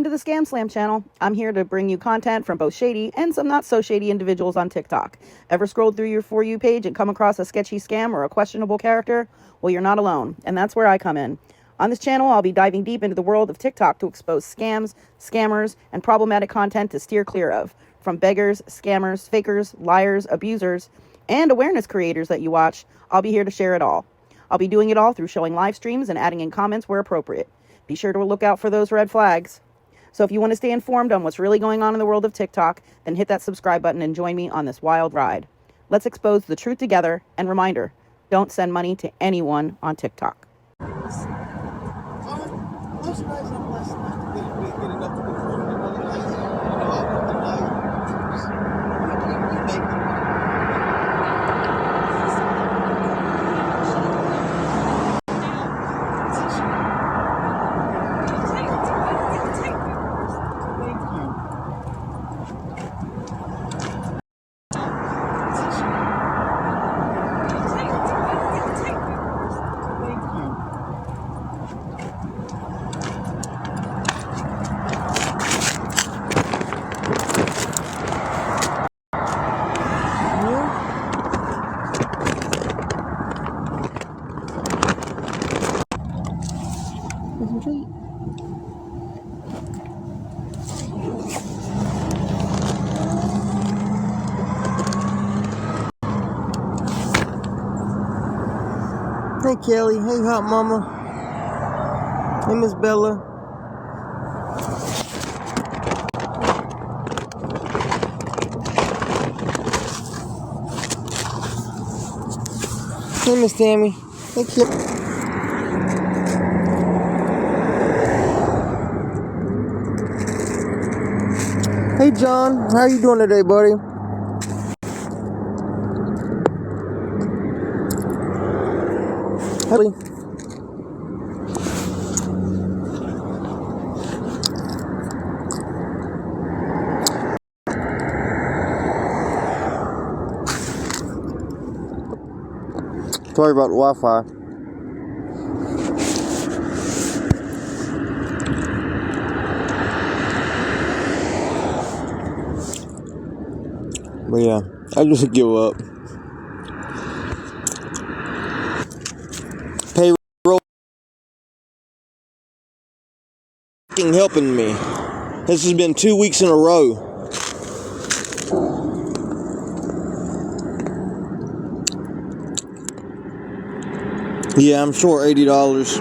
to the Scamslam channel. I'm here to bring you content from both shady and some not so shady individuals on TikTok. Ever scrolled through your For You page and come across a sketchy scam or a questionable character? Well, you're not alone, and that's where I come in. On this channel, I'll be diving deep into the world of TikTok to expose scams, scammers, and problematic content to steer clear of. From beggars, scammers, fakers, liars, abusers, and awareness creators that you watch, I'll be here to share it all. I'll be doing it all through showing live streams and adding in comments where appropriate. Be sure to look out for those red flags. So if you want to stay informed on what's really going on in the world of TikTok, then hit that subscribe button and join me on this wild ride. Let's expose the truth together, and reminder, don't send money to anyone on TikTok. Hey Kelly, hey Hot Mama, hey Miss Bella. Hey Miss Tammy, hey Kip. Hey John, how you doing today, buddy? Hey. Sorry about the Wi-Fi. But yeah, I just give up. Payroll helping me. This has been 2 weeks in a row. Yeah, I'm short $80.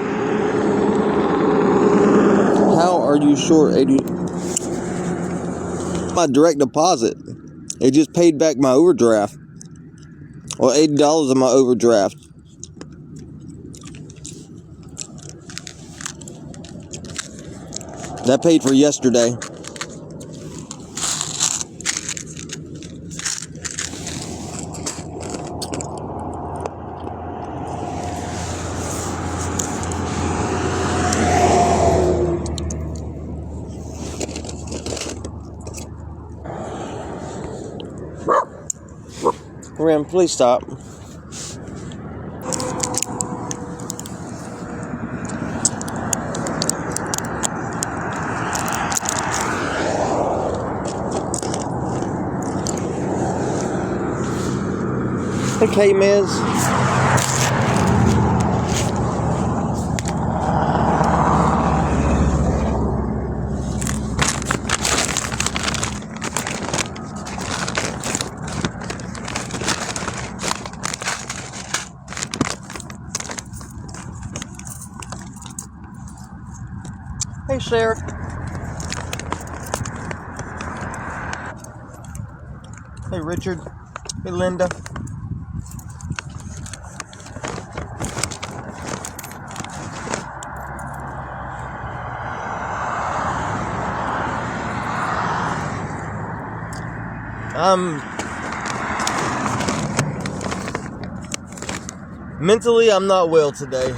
How are you short 80? My direct deposit. It just paid back my overdraft. Well, $80 of my overdraft. That paid for yesterday. Ram, please stop. Okay, Miz. Hey, Sheriff. Hey, Richard. Hey, Linda. Mentally, I'm not well today.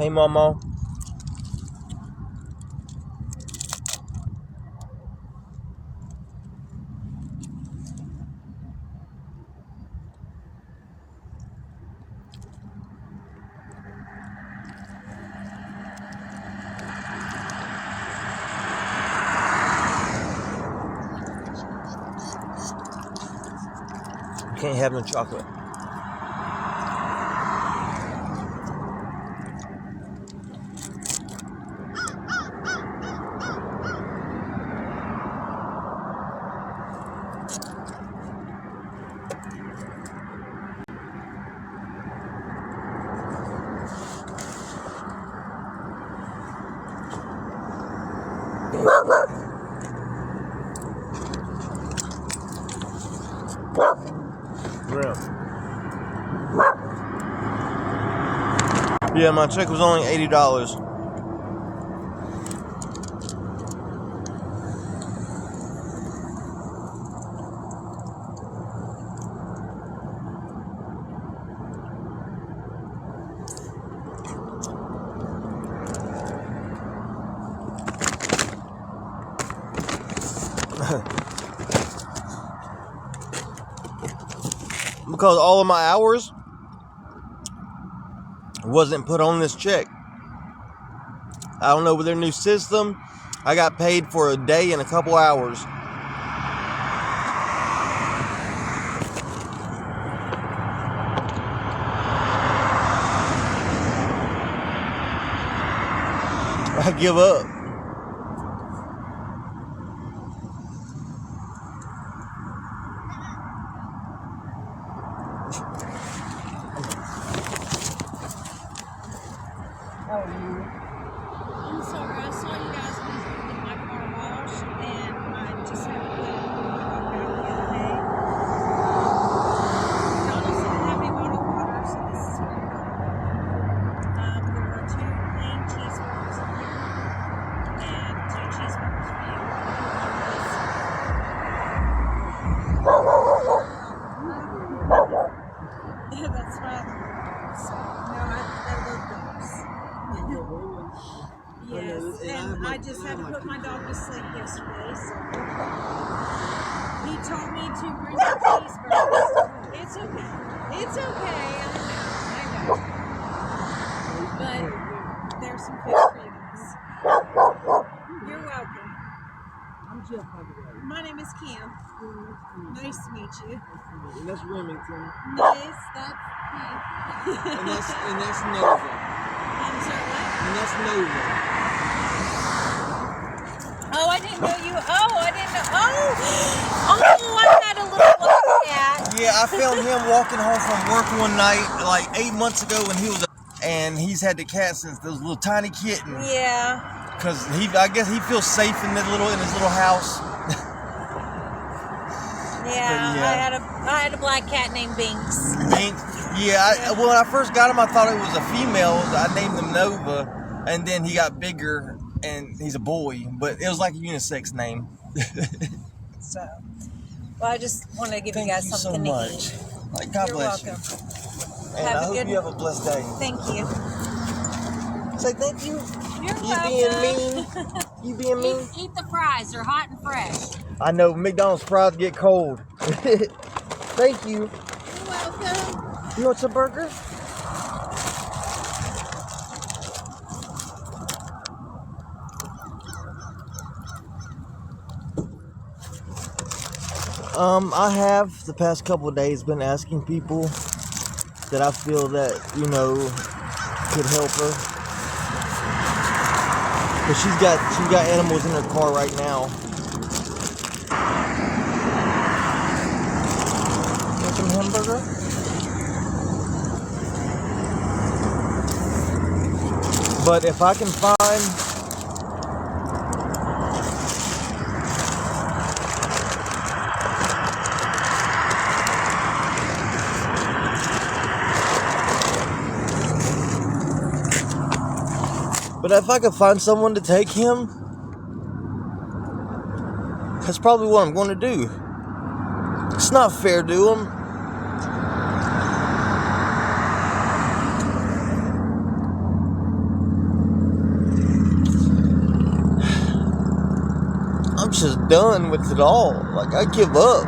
Hey, Mama. You can't have no chocolate. Yeah, my check was only $80. Because all of my hours wasn't put on this check. I don't know, with their new system, I got paid for a day and a couple hours. I give up. How are you? I'm sorry, I saw you guys get my car washed, and I just had to put it back the other day. Y'all also didn't have any bottled water, so this is what we got. There are 2 plain cheeseburgers in here, and 2 cheeseburgers for you. Yeah, that's my other one. So, no, I love dogs. Yes, and I just had to put my dog to sleep yesterday, so he told me to bring the cheeseburgers. It's okay. It's okay. I know. But there's some food for you guys. You're welcome. I'm Jeff89078. My name is Kim. Nice to meet you. And that's Remington. Nice. That's me. and that's Nova. I'm sorry, what? And that's Nova. Oh, I didn't know you. Oh, I didn't know. Oh, I had a little black cat. Yeah, I found him walking home from work one night, like 8 months ago, when he was, and he's had the cat since those little tiny kitten. Yeah. Cause I guess he feels safe in his little house. Yeah, I had a black cat named Binks. Binks. Yeah, well, when I first got him, I thought it was a female. I named him Nova, and then he got bigger, and he's a boy. But it was like a unisex name. So, well, I just wanted to give you guys something to eat. Like, God You're bless welcome. you. And I hope you have a blessed day. Thank you. Say thank you. You're You welcome. being mean? You being mean? Eat the fries. They're hot and fresh. I know McDonald's fries get cold. Thank you. You're welcome. You want some burger? I have the past couple of days been asking people that I feel that, could help her. But she's got animals in her car right now. Want some hamburger? But if I can find someone to take him, that's probably what I'm going to do. It's not fair to him. just done with it all. Like, I give up.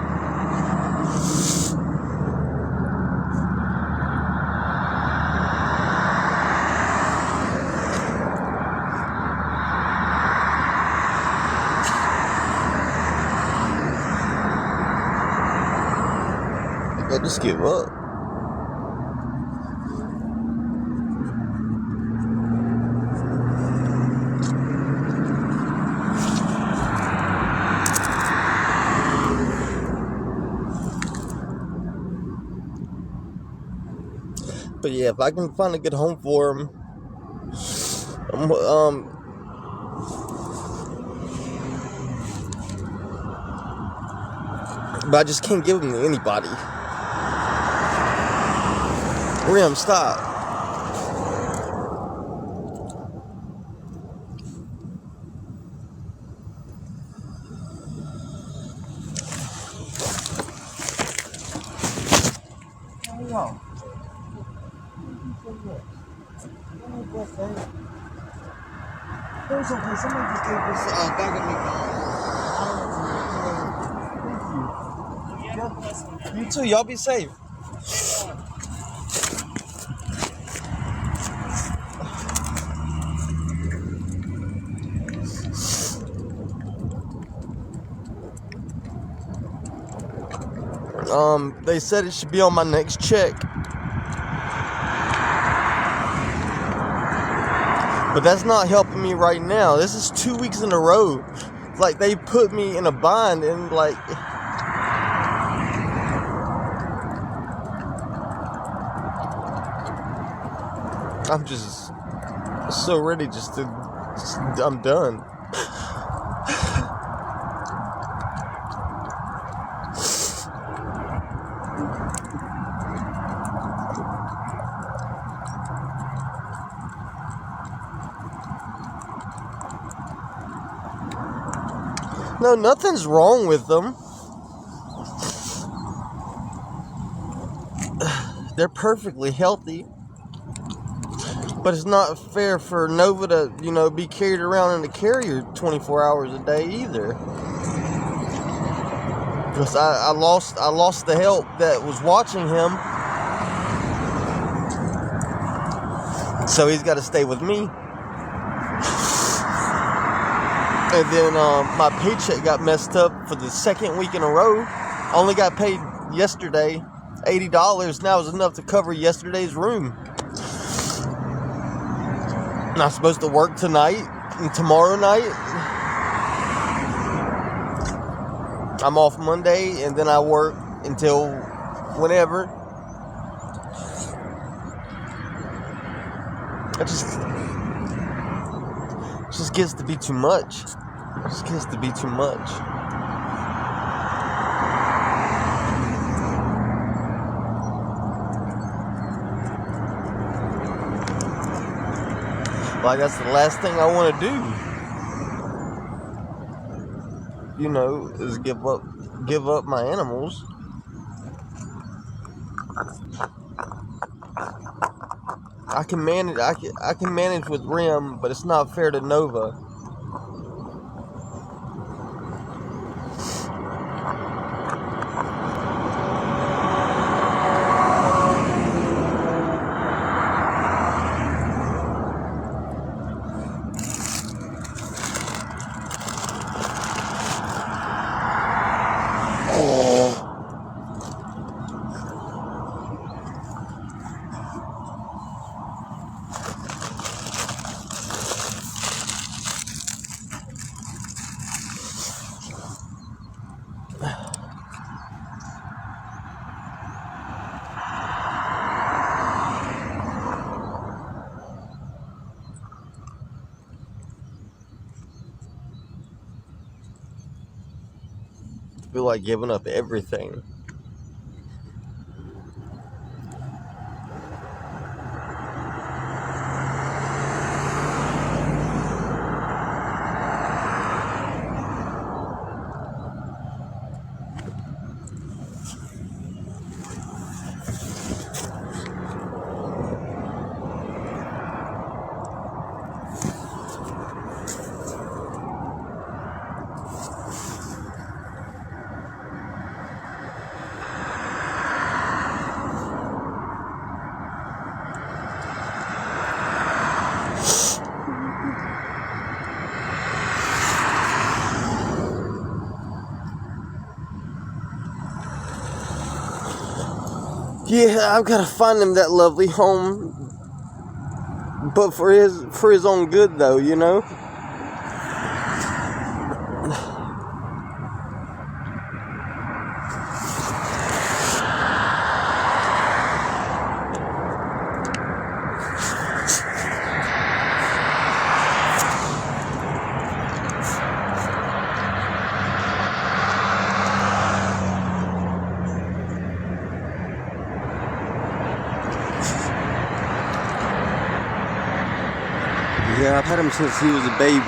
I just give up. But yeah, if I can find a good home for him, but I just can't give him to anybody. Rim, stop. Yo. It's okay. Somebody just gave us bag of McDonald's. You too. Y'all be safe. They said it should be on my next check. But that's not helping me right now. This is 2 weeks in a row. Like, they put me in a bind and, like... I'm just so ready I'm done. No, nothing's wrong with them. They're perfectly healthy. But it's not fair for Nova to, be carried around in a carrier 24 hours a day either. Because I lost the help that was watching him. So he's got to stay with me. And then my paycheck got messed up for the second week in a row. I only got paid yesterday $80. Now was enough to cover yesterday's room. And I'm supposed to work tonight and tomorrow night. I'm off Monday and then I work until whenever. It just gets to be too much. It just gets to be too much. Like, that's the last thing I want to do. Is give up my animals. I can manage with Rim, but it's not fair to Nova. I feel like giving up everything. Yeah, I've got to find him that lovely home, but for his own good, though, you know. Yeah, I've had him since he was a baby.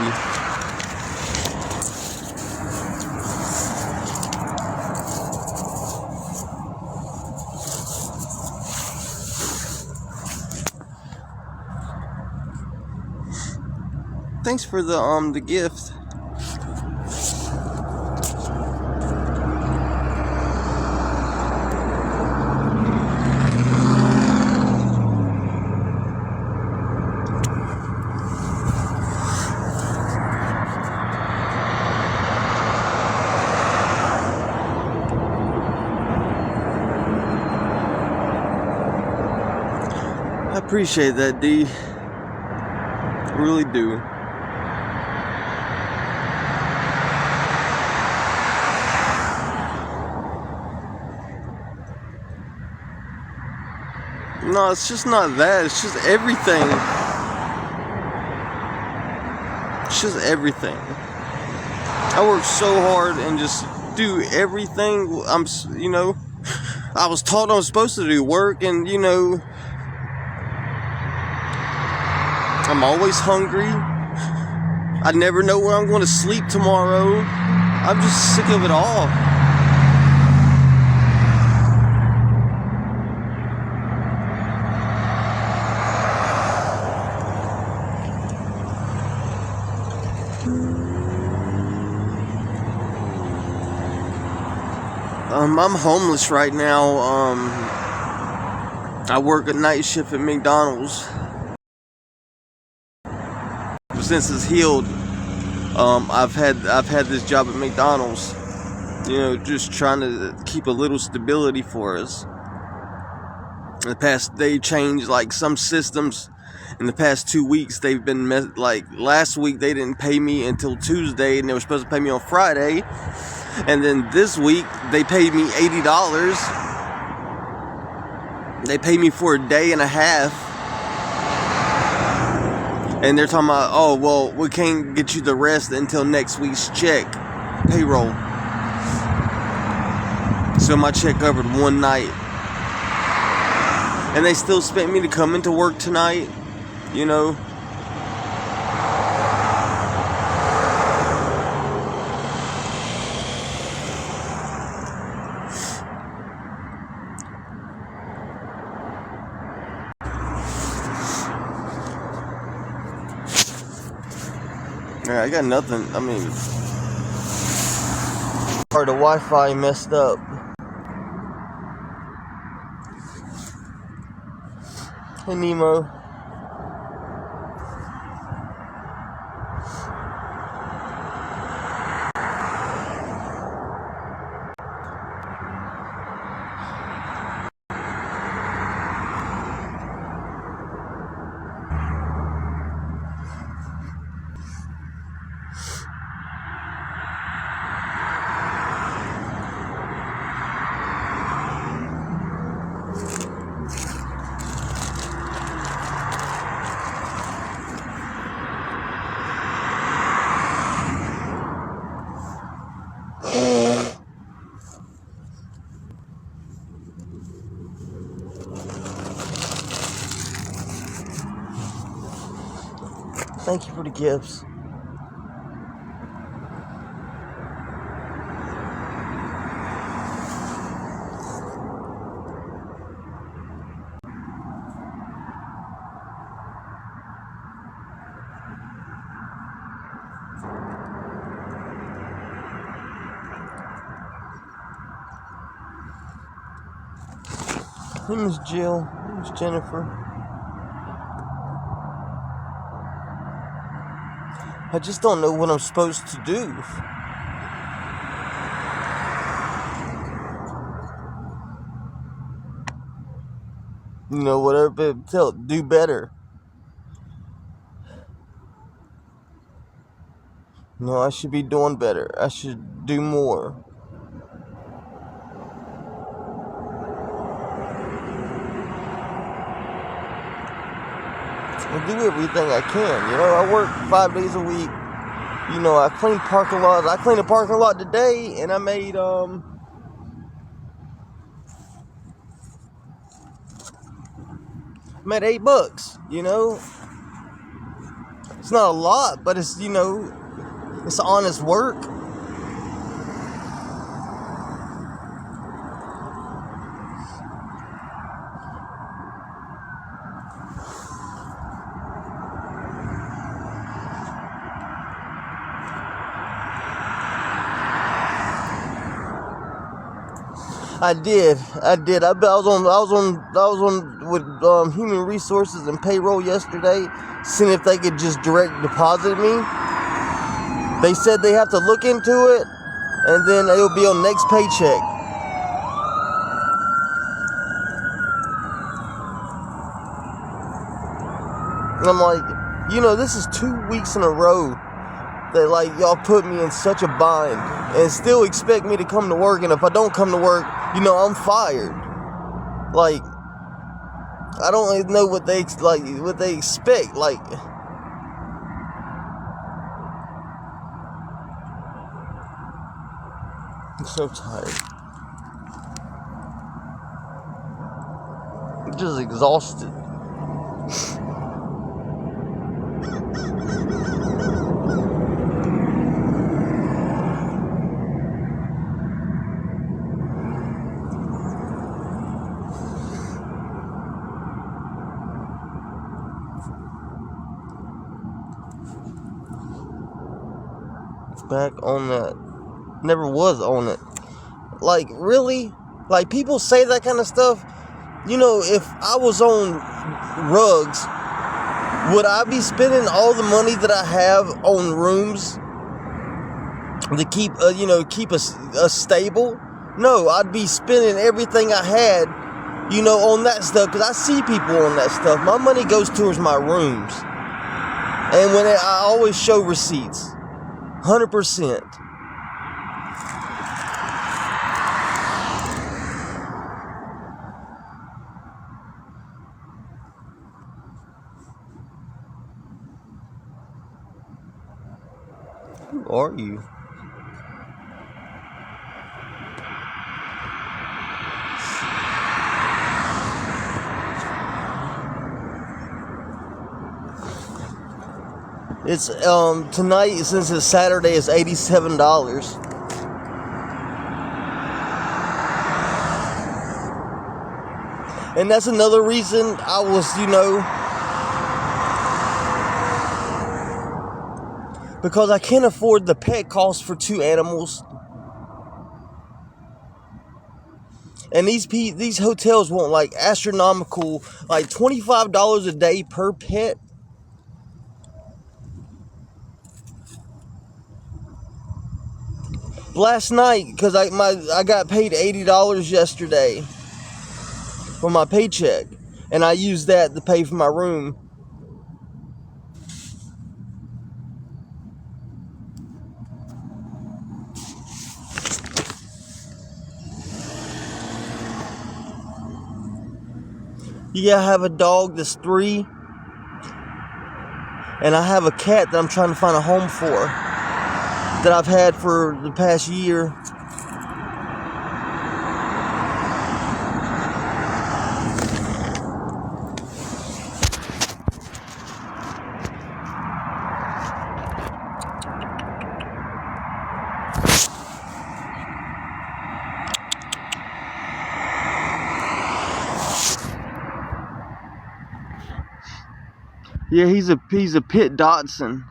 Thanks for the gift. I appreciate that, D. I really do. No, it's just not that. It's just everything. It's just everything. I work so hard and just do everything. I was taught I'm supposed to do work, and I'm always hungry. I never know where I'm going to sleep tomorrow. I'm just sick of it all. I'm homeless right now. I work a night shift at McDonald's. Since it's healed, I've had this job at McDonald's. Just trying to keep a little stability for us. In the past, they changed like some systems. In the past 2 weeks, they've been like last week they didn't pay me until Tuesday, and they were supposed to pay me on Friday. And then this week they paid me $80. They paid me for a day and a half. And they're talking about, oh, well, we can't get you the rest until next week's check, payroll. So my check covered one night. And they still expect me to come into work tonight, Yeah, I got nothing. I mean, or the Wi-Fi messed up. Hey, Nemo. Thank you for the gifts. Hey, Miss Jill. Hey, Miss Jennifer. I just don't know what I'm supposed to do. whatever people tell, do better. I should be doing better. I should do more. I do everything I can. I work 5 days a week. I clean parking lots. I cleaned a parking lot today, and I made $8. It's not a lot, but it's it's honest work. I did. I was on with human resources and payroll yesterday, seeing if they could just direct deposit me. They said they have to look into it, and then it'll be on next paycheck. And I'm like, this is 2 weeks in a row that y'all put me in such a bind and still expect me to come to work, and if I don't come to work, I'm fired. I don't even know what they expect. I'm so tired. I'm just exhausted. Back on that. Never was on it. Really? People say that kind of stuff. If I was on rugs, would I be spending all the money that I have on rooms to keep us stable? No, I'd be spending everything I had, on that stuff, because I see people on that stuff. My money goes towards my rooms. And I always show receipts. 100%. Who are you? It's tonight, since it's Saturday, it's $87. And that's another reason I was, because I can't afford the pet cost for 2 animals. And these hotels want astronomical, $25 a day per pet. Last night, because I got paid $80 yesterday for my paycheck, and I used that to pay for my room. Yeah, I have a dog that's 3, and I have a cat that I'm trying to find a home for, that I've had for the past year. Yeah, he's a pit Dachshund.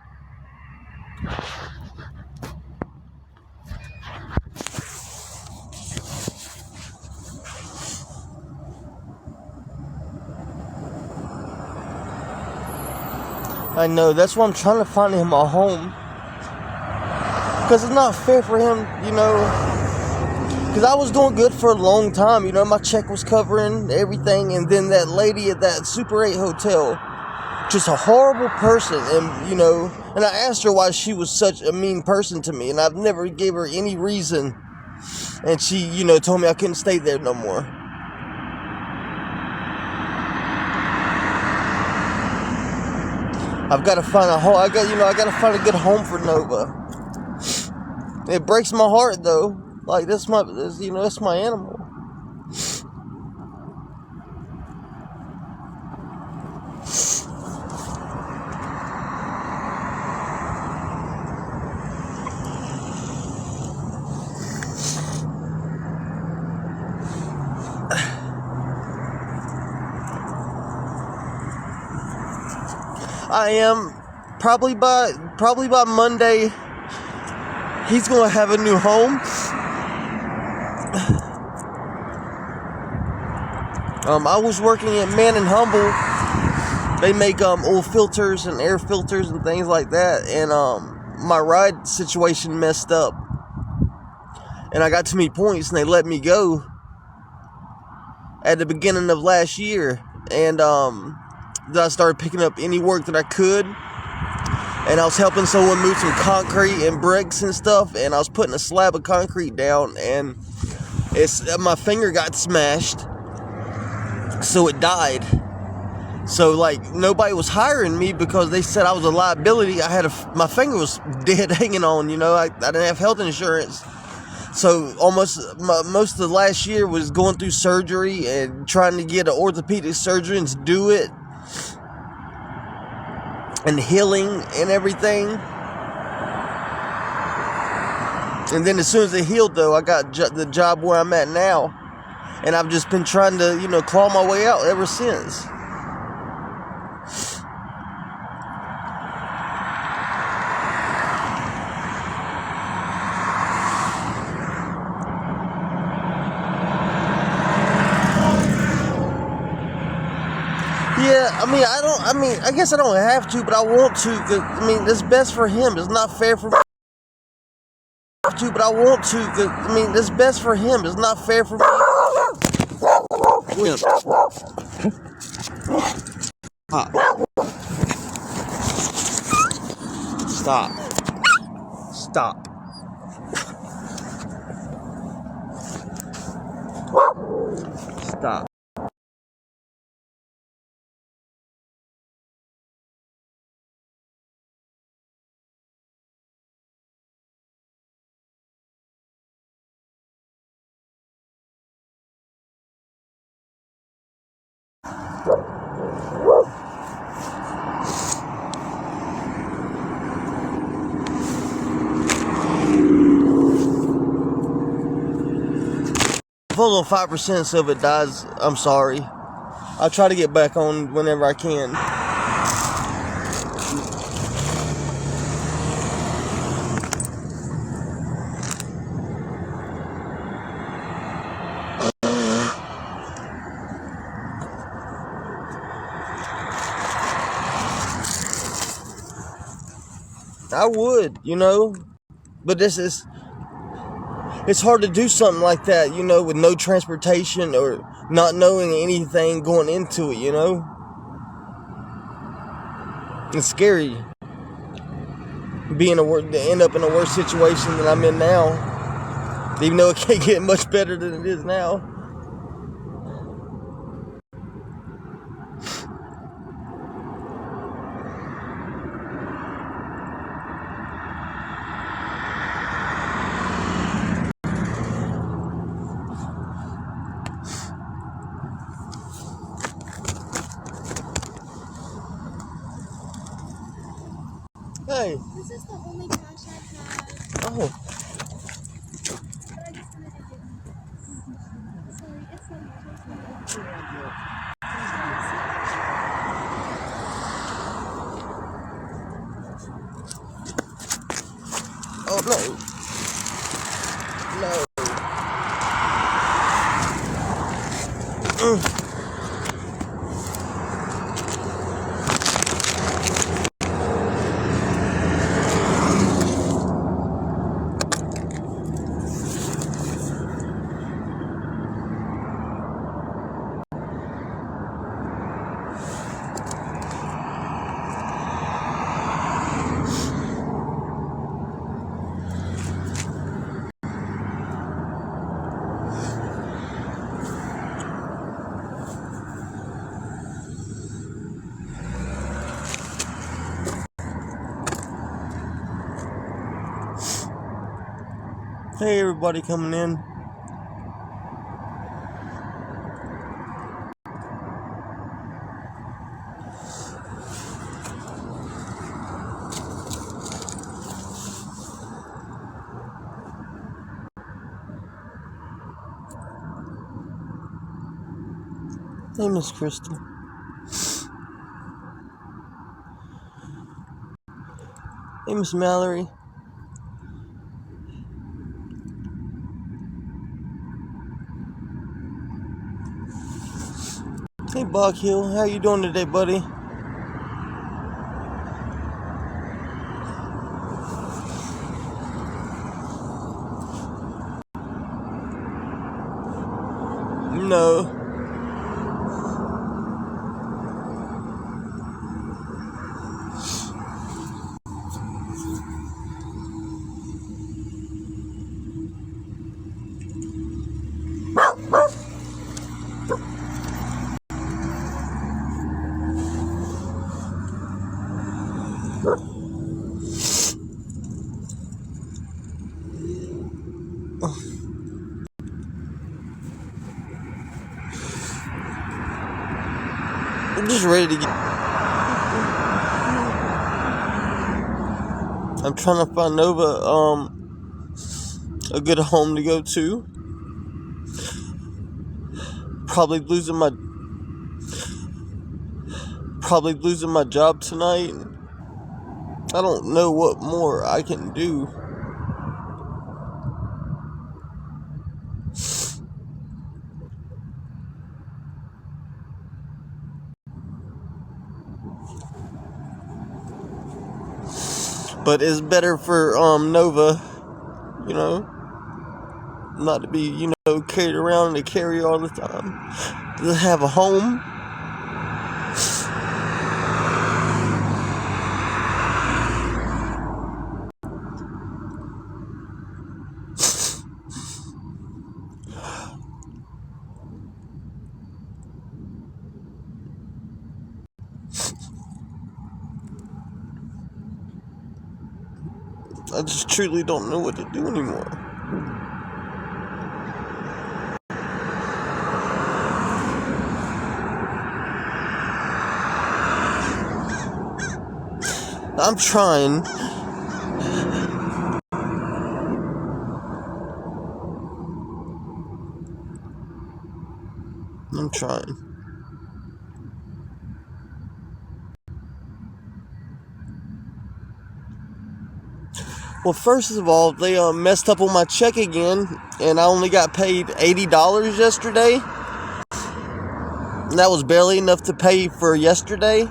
I know, that's why I'm trying to find him a home. Because it's not fair for him, Because I was doing good for a long time, you know, my check was covering everything, and then that lady at that Super 8 hotel, just a horrible person, and, you know, and I asked her why she was such a mean person to me, and I've never gave her any reason, and she, you know, told me I couldn't stay there no more. I've got to find a home, I got to find a good home for Nova. It breaks my heart, though. Like, that's my animal. I am probably by Monday. He's gonna have a new home. I was working at Man and Humble. They make oil filters and air filters and things like that. And my ride situation messed up, and I got too many points, and they let me go at the beginning of last year. And then I started picking up any work that I could, and I was helping someone move some concrete and bricks and stuff, and I was putting a slab of concrete down, and my finger got smashed, so it died. So, like, nobody was hiring me because they said I was a liability. My finger was dead hanging on, you know. I didn't have health insurance. So most of the last year was going through surgery and trying to get an orthopedic surgeon to do it, and healing and everything. And then as soon as it healed, though, I got the job where I'm at now, and I've just been trying to, you know, claw my way out ever since. Yeah, I guess I don't have to, but I want to, 'cause, I mean, it's best for him. It's not fair for me to, but I want to, 'cause, I mean, it's best for him. It's not fair for me. Stop. Stop. Stop. If only 5% of it dies, I'm sorry. I'll try to get back on whenever I can. I would, you know, but it's hard to do something like that, you know, with no transportation or not knowing anything going into it, you know. It's scary to end up in a worse situation than I'm in now, even though it can't get much better than it is now. Hey. This is the only cash I have. Oh. But I just wanted to give you. Sorry, it's so much. Oh no. No. Hey, everybody coming in. Hey, Miss Crystal. Hey, Miss Mallory. Hey, Bog Hill. How you doing today, buddy? No. I'm just ready to get... I'm trying to find Nova, a good home to go to. Probably losing my job tonight. I don't know what more I can do. But it's better for Nova, you know, not to be, you know, carried around in a carrier all the time. To have a home. I just truly don't know what to do anymore. I'm trying. Well, first of all, they messed up on my check again, and I only got paid $80 yesterday. And that was barely enough to pay for yesterday.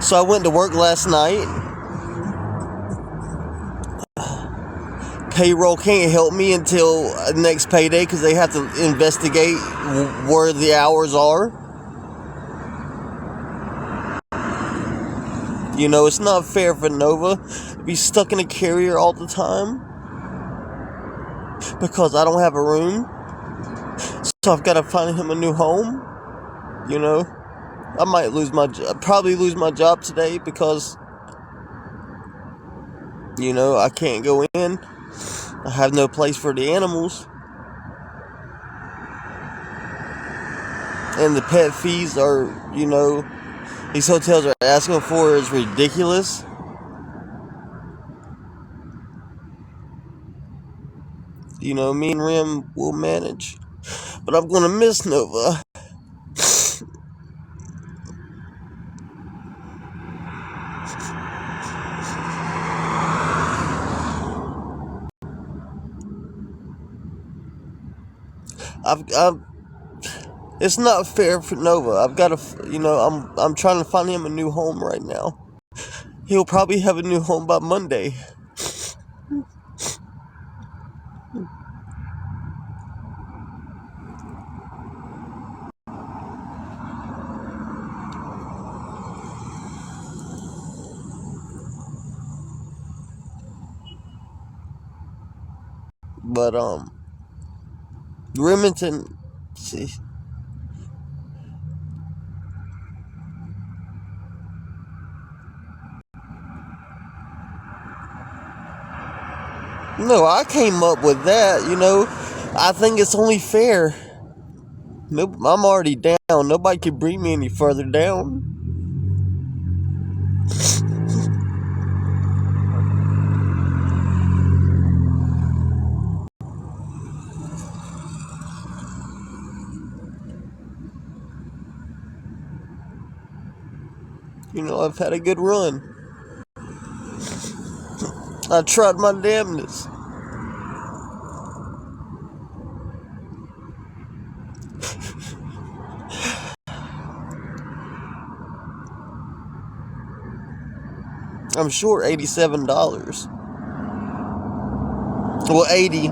So I went to work last night. Payroll can't help me until next payday because they have to investigate where the hours are. You know, it's not fair for Nova to be stuck in a carrier all the time because I don't have a room. So I've got to find him a new home. You know, I might probably lose my job today because, you know, I can't go in. I have no place for the animals. And the pet fees are, you know, these hotels are asking for is ridiculous. You know, me and Rim will manage. But I'm going to miss Nova. It's not fair for Nova. I've got to, you know, I'm trying to find him a new home right now. He'll probably have a new home by Monday. But, Remington, see, No, I came up with that, you know. I think it's only fair. Nope, I'm already down. Nobody can bring me any further down. You know, I've had a good run. I tried my damnedest. I'm short $87. Well, 80.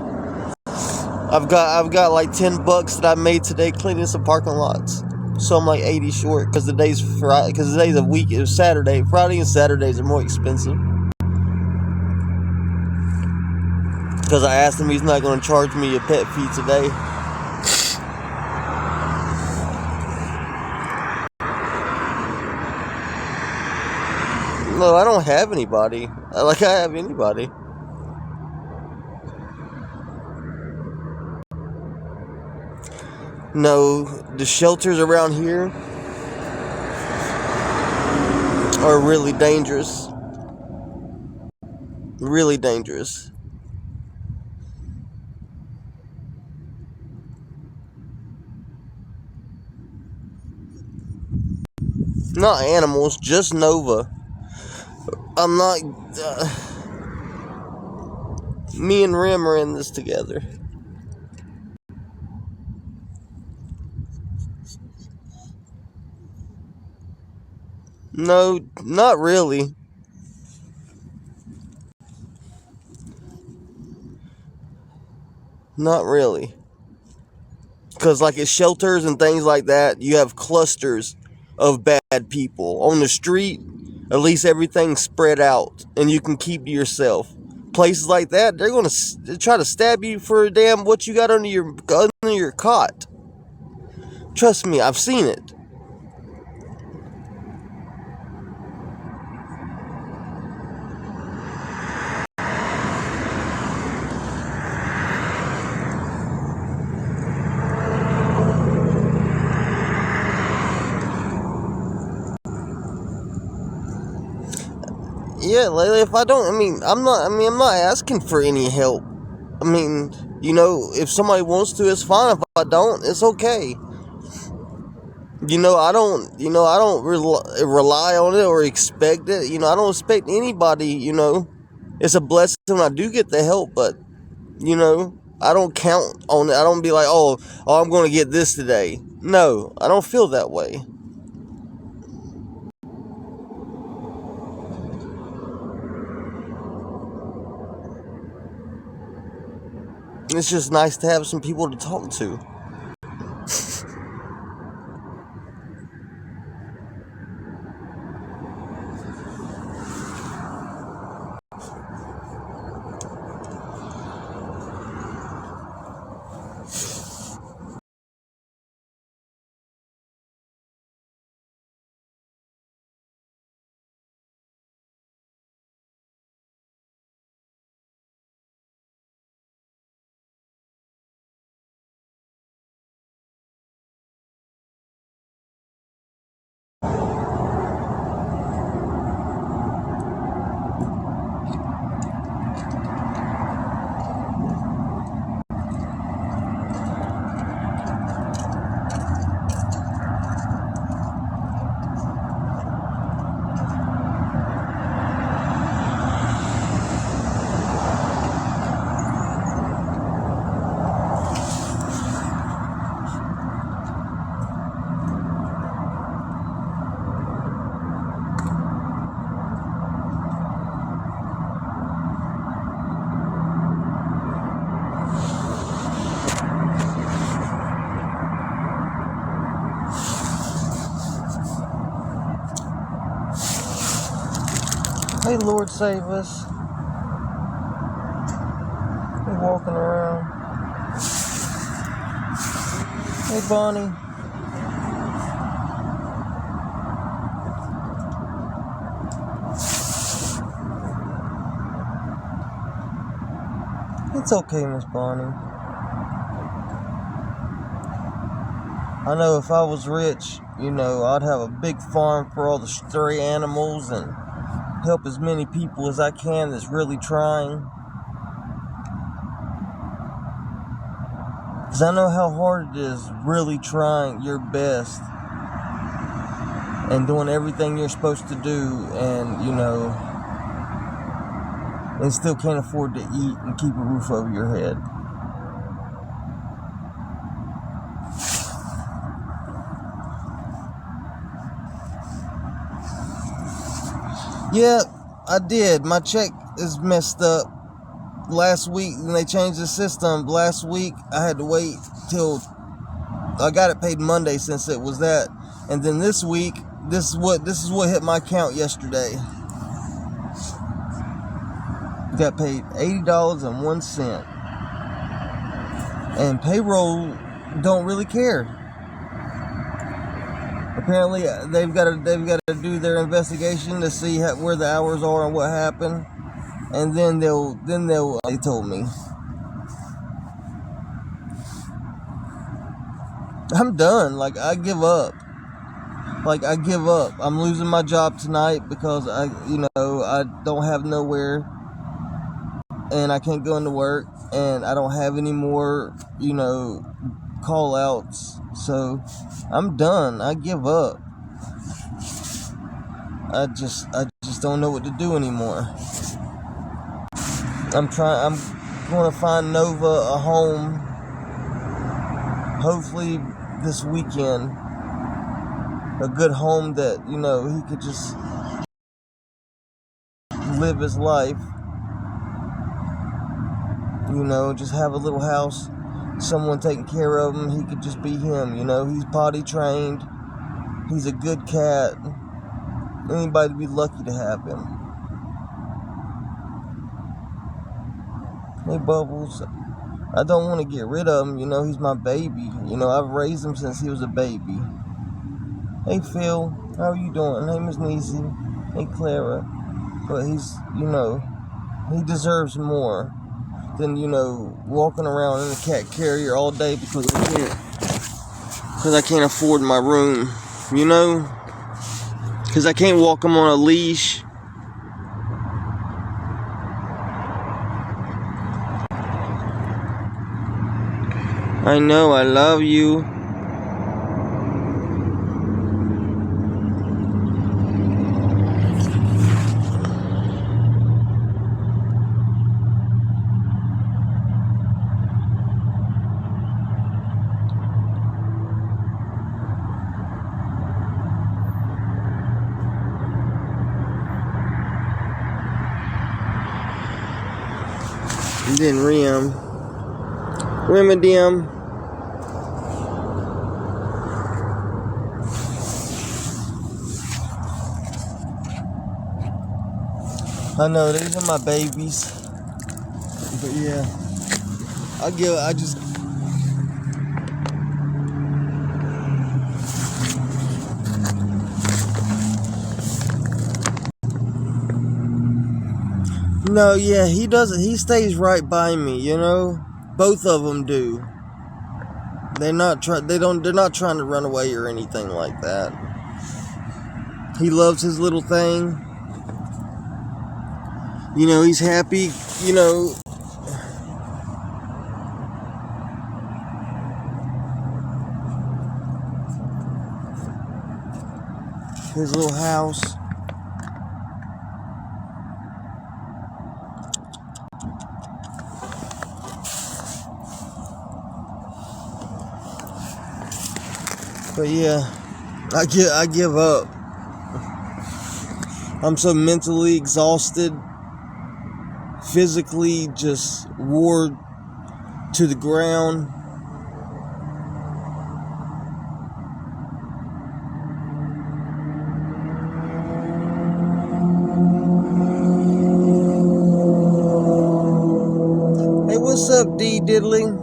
I've got like $10 that I made today cleaning some parking lots. So I'm like 80 short because the day's Friday. Because the day's a week. It was Saturday. Friday and Saturdays are more expensive. Because I asked him he's not going to charge me a pet fee today. No, I don't have anybody. Like I have anybody. No, the shelters around here are really dangerous. Really dangerous. Not animals, just Nova. I'm not. Me and Rim are in this together. No, not really. Not really. Because, like, at shelters and things like that, you have clusters of bad people. On the street, at least everything's spread out and you can keep to yourself. Places like that, they're going to try to stab you for a damn what you got under your cot. Trust me, I've seen it. Yeah, lately, if I don't, I'm not asking for any help. I mean, you know, if somebody wants to, it's fine. If I don't, it's okay. I don't rely on it or expect it. I don't expect anybody, it's a blessing when I do get the help, but, I don't count on it. I don't be like, oh, I'm going to get this today. No, I don't feel that way. It's just nice to have some people to talk to. Hey, Lord, save us. We're walking around. Hey, Bonnie. It's okay, Miss Bonnie. I know if I was rich, I'd have a big farm for all the stray animals and help as many people as I can that's really trying. Because I know how hard it is really trying your best and doing everything you're supposed to do, and and still can't afford to eat and keep a roof over your head. Yeah, I did. My check is messed up. Last week, when they changed the system, last week I had to wait till I got it paid Monday, since it was that. And then this week, this is what hit my account yesterday. Got paid $80.01. And payroll don't really care. Apparently, they've got to do their investigation to see where the hours are and what happened, and then they told me. I'm done. I give up. I'm losing my job tonight because I don't have nowhere, and I can't go into work, and I don't have any more, call outs. So I'm done. I give up. I just don't know what to do anymore. I'm going to find Nova a home, hopefully this weekend. A good home that, he could just live his life. Just have a little house, someone taking care of him. He could just be him, He's potty trained. He's a good cat. Anybody would be lucky to have him. Hey, Bubbles. I don't want to get rid of him. He's my baby. I've raised him since he was a baby. Hey, Phil. How are you doing? Hey, Miss Niecy. Hey, Clara. But he's, he deserves more than, walking around in a cat carrier all day because I can't afford my room, because I can't walk him on a leash. I know, I love you. And then Remedium. I know, these are my babies. But yeah, No, yeah, he doesn't. He stays right by me, Both of them do. They're not trying to run away or anything like that. He loves his little thing. He's happy, his little house. But yeah, I give up. I'm so mentally exhausted, physically just wore to the ground. Hey, what's up, D Diddly?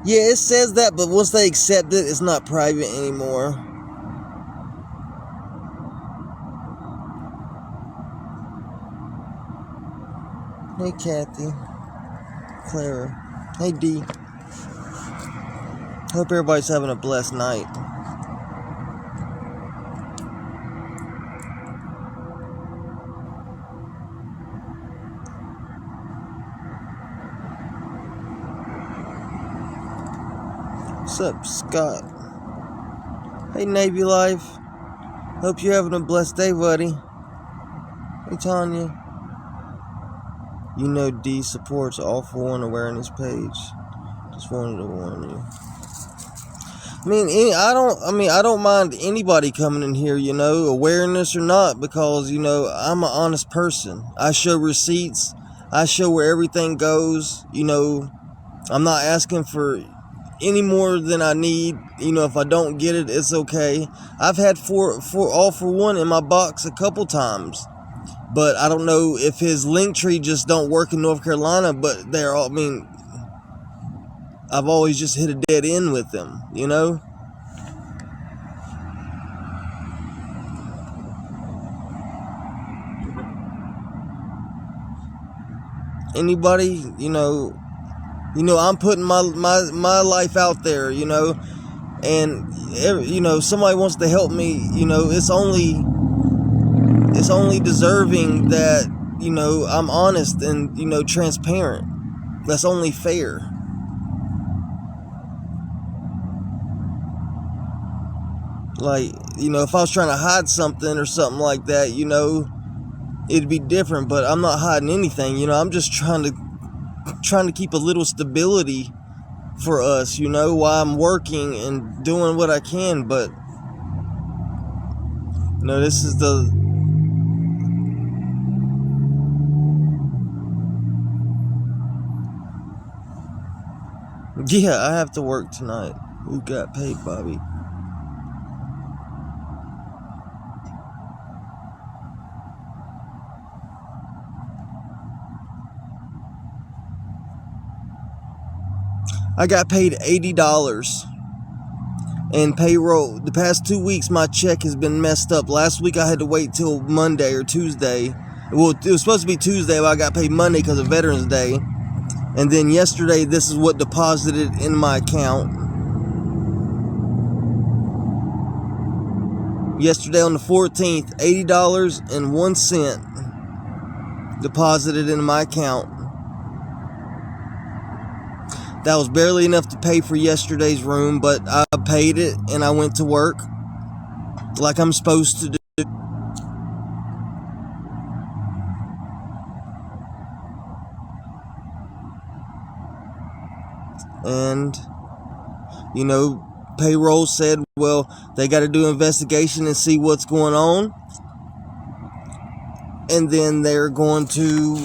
Yeah, it says that, but once they accept it, it's not private anymore. Hey, Kathy. Clara. Hey, D. Hope everybody's having a blessed night. What's up, Scott? Hey, Navy Life. Hope you're having a blessed day, buddy. Hey, Tanya. You know D supports All for One awareness page. Just wanted to warn you. I don't mind anybody coming in here, you know, awareness or not, because, you know, I'm an honest person. I show receipts. I show where everything goes. You know, I'm not asking for any more than I need. You know, if I don't get it, it's okay. I've had for All for One in my box a couple times, but I don't know if his link tree just don't work in North Carolina. But they're all, I've always just hit a dead end with them, you know. Anybody, you know, I'm putting my life out there, you know, and you know, somebody wants to help me, you know, it's only deserving that, you know, I'm honest and, you know, transparent. That's only fair. Like, you know, if I was trying to hide something or something like that, you know, it'd be different, but I'm not hiding anything, you know. I'm just trying to keep a little stability for us, you know, while I'm working and doing what I can. But, you know, this is yeah, I have to work tonight. Who got paid, Bobby? I got paid $80 and payroll. The past 2 weeks my check has been messed up. Last week I had to wait till Monday or Tuesday. Well, it was supposed to be Tuesday, but I got paid Monday because of Veterans Day. And then yesterday, this is what deposited in my account. Yesterday on the 14th, $80.01 deposited in my account. That was barely enough to pay for yesterday's room, but I paid it and I went to work like I'm supposed to do. And, you know, payroll said, well, they got to do an investigation and see what's going on. And then they're going to,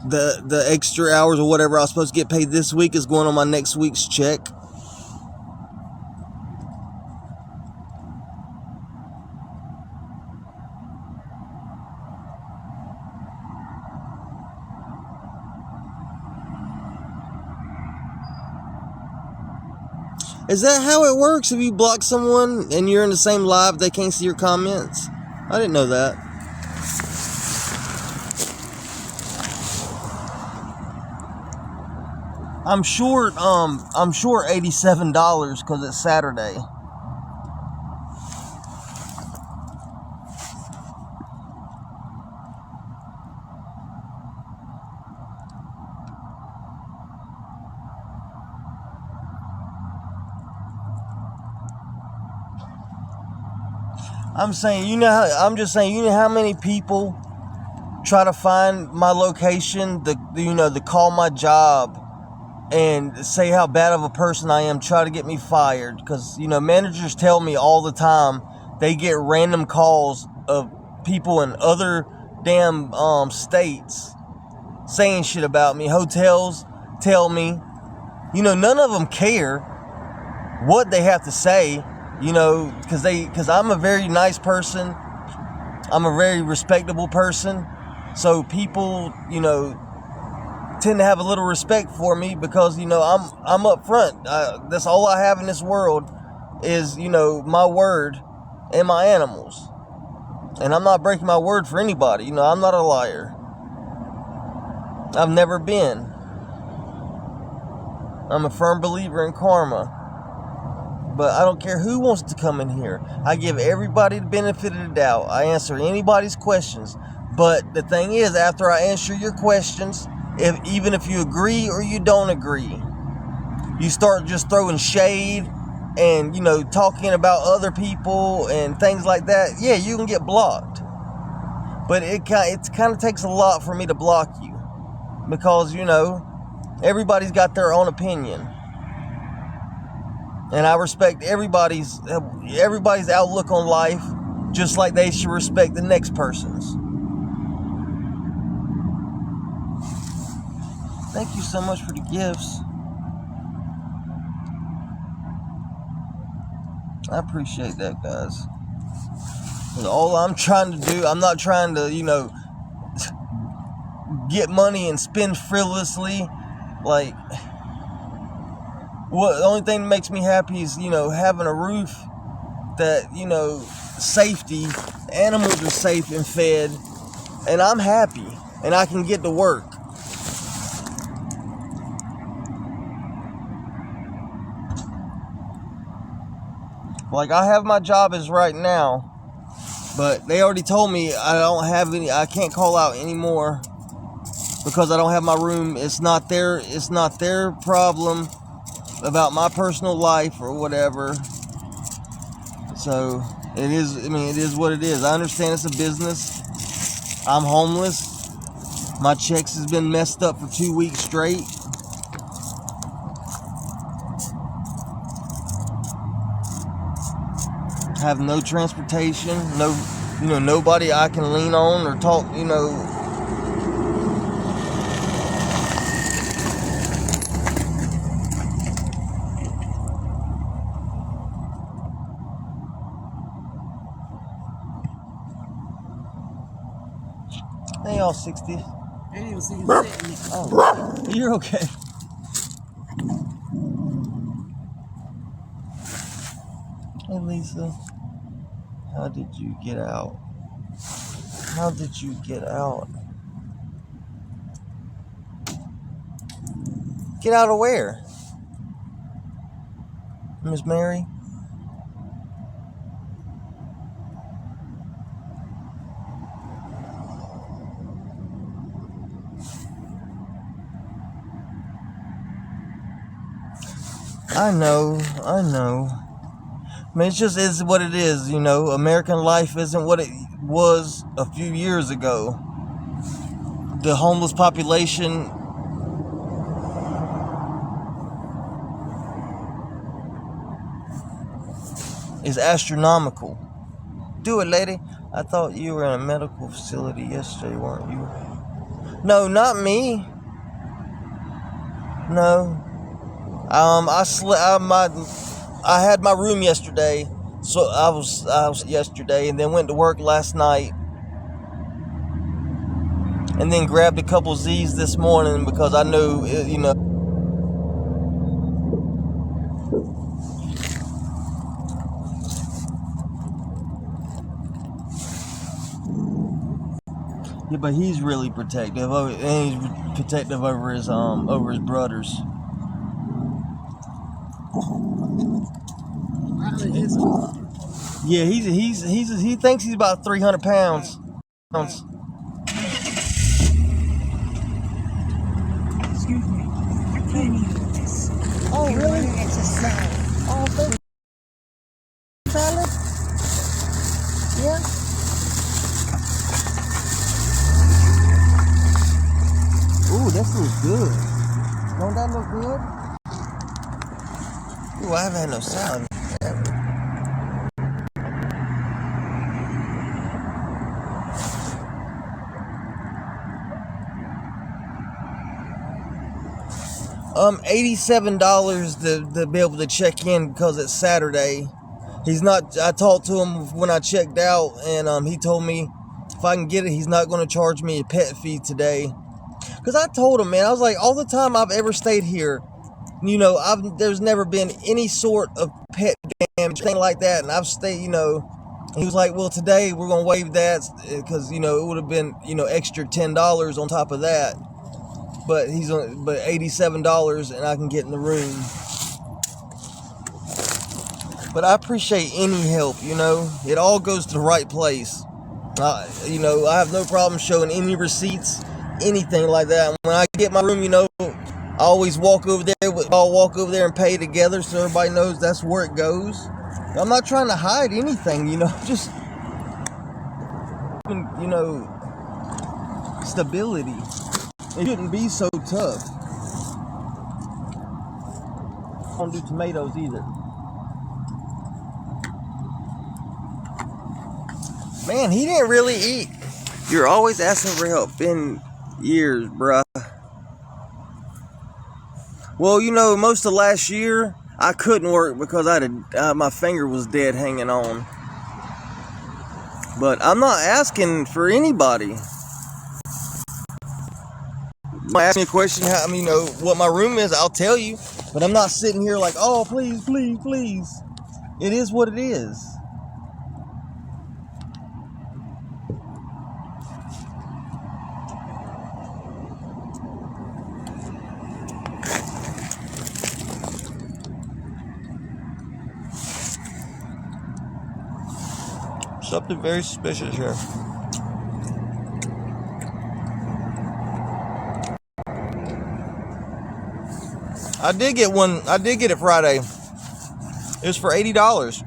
the extra hours or whatever I was supposed to get paid this week is going on my next week's check. Is that how it works? If you block someone and you're in the same live, they can't see your comments? I didn't know that. I'm short $87 because it's Saturday. I'm just saying, you know how many people try to find my location, to call my job and say how bad of a person I am, try to get me fired. Because, you know, managers tell me all the time they get random calls of people in other damn states saying shit about me. Hotels tell me, you know, none of them care what they have to say, you know, because I'm a very nice person. I'm a very respectable person. So people, you know, tend to have a little respect for me because, you know, I'm up front. That's all I have in this world is, you know, my word and my animals. And I'm not breaking my word for anybody. You know, I'm not a liar. I've never been. I'm a firm believer in karma. But I don't care who wants to come in here. I give everybody the benefit of the doubt. I answer anybody's questions. But the thing is, after I answer your questions, even if you agree or you don't agree, you start just throwing shade and, talking about other people and things like that, yeah, you can get blocked. But it kind of takes a lot for me to block you. Because, everybody's got their own opinion. And I respect everybody's outlook on life, just like they should respect the next person's. Thank you so much for the gifts. I appreciate that, guys. All I'm trying to do, I'm not trying to, get money and spend frivolously. Like, the only thing that makes me happy is, having a roof that, safety, animals are safe and fed, and I'm happy, and I can get to work. Like, I have my job as right now, but they already told me I can't call out anymore because I don't have my room. It's not their problem about my personal life or whatever. So it is what it is. I understand it's a business. I'm homeless. My checks has been messed up for 2 weeks straight. Have no transportation, nobody I can lean on or talk, Hey, all 60. I didn't even see you sitting there. Oh, you're okay. Hey, Lisa. How did you get out? How did you get out? Get out of where? Miss Mary? I know. I mean, it just is what it is, American life isn't what it was a few years ago. The homeless population is astronomical. Do it, lady. I thought you were in a medical facility yesterday, weren't you? No, not me. No. I had my room yesterday, so I was yesterday, and then went to work last night, and then grabbed a couple Z's this morning because I knew, Yeah, but he's really protective, and he's protective over his brothers. Yeah, he thinks he's about 300 pounds. Excuse me. I can't eat this. Oh, really? It's a salad. Oh, thank you. Salad? Yeah. Ooh, that looks good. Don't that look good? Ooh, I haven't had no salad ever. $87 to be able to check in because it's Saturday. He's not. I talked to him when I checked out, and he told me if I can get it, he's not going to charge me a pet fee today. Because I told him, man, I was like, all the time I've ever stayed here, there's never been any sort of pet damage, thing like that, and I've stayed, He was like, well, today we're going to waive that because, it would have been, extra $10 on top of that. but but $87 and I can get in the room. But I appreciate any help, you know. It all goes to the right place. You know, I have no problem showing any receipts, anything like that. When I get my room, you know, I always walk over there. I'll walk over there and pay together so everybody knows that's where it goes. I'm not trying to hide anything, you know. Just, you know, stability. It shouldn't be so tough. I don't do tomatoes either. Man, he didn't really eat. You're always asking for help. Been years, bruh. Well, you know, most of last year, I couldn't work because my finger was dead hanging on. But I'm not asking for anybody. Ask me a question, you know, what my room is, I'll tell you. But I'm not sitting here like, oh, please, please, please. It is what it is. Something very suspicious here. I did get one. I did get it Friday. It was for $80.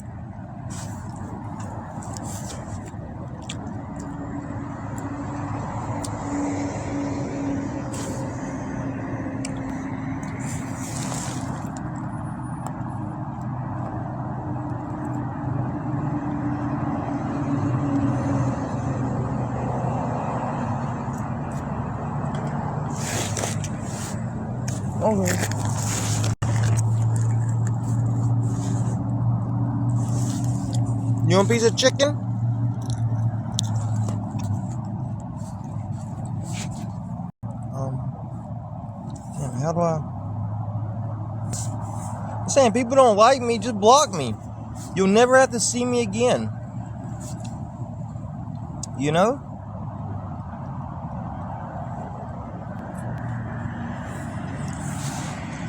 Okay. You want a piece of chicken? Damn, how do I'm saying people don't like me, just block me. You'll never have to see me again. You know?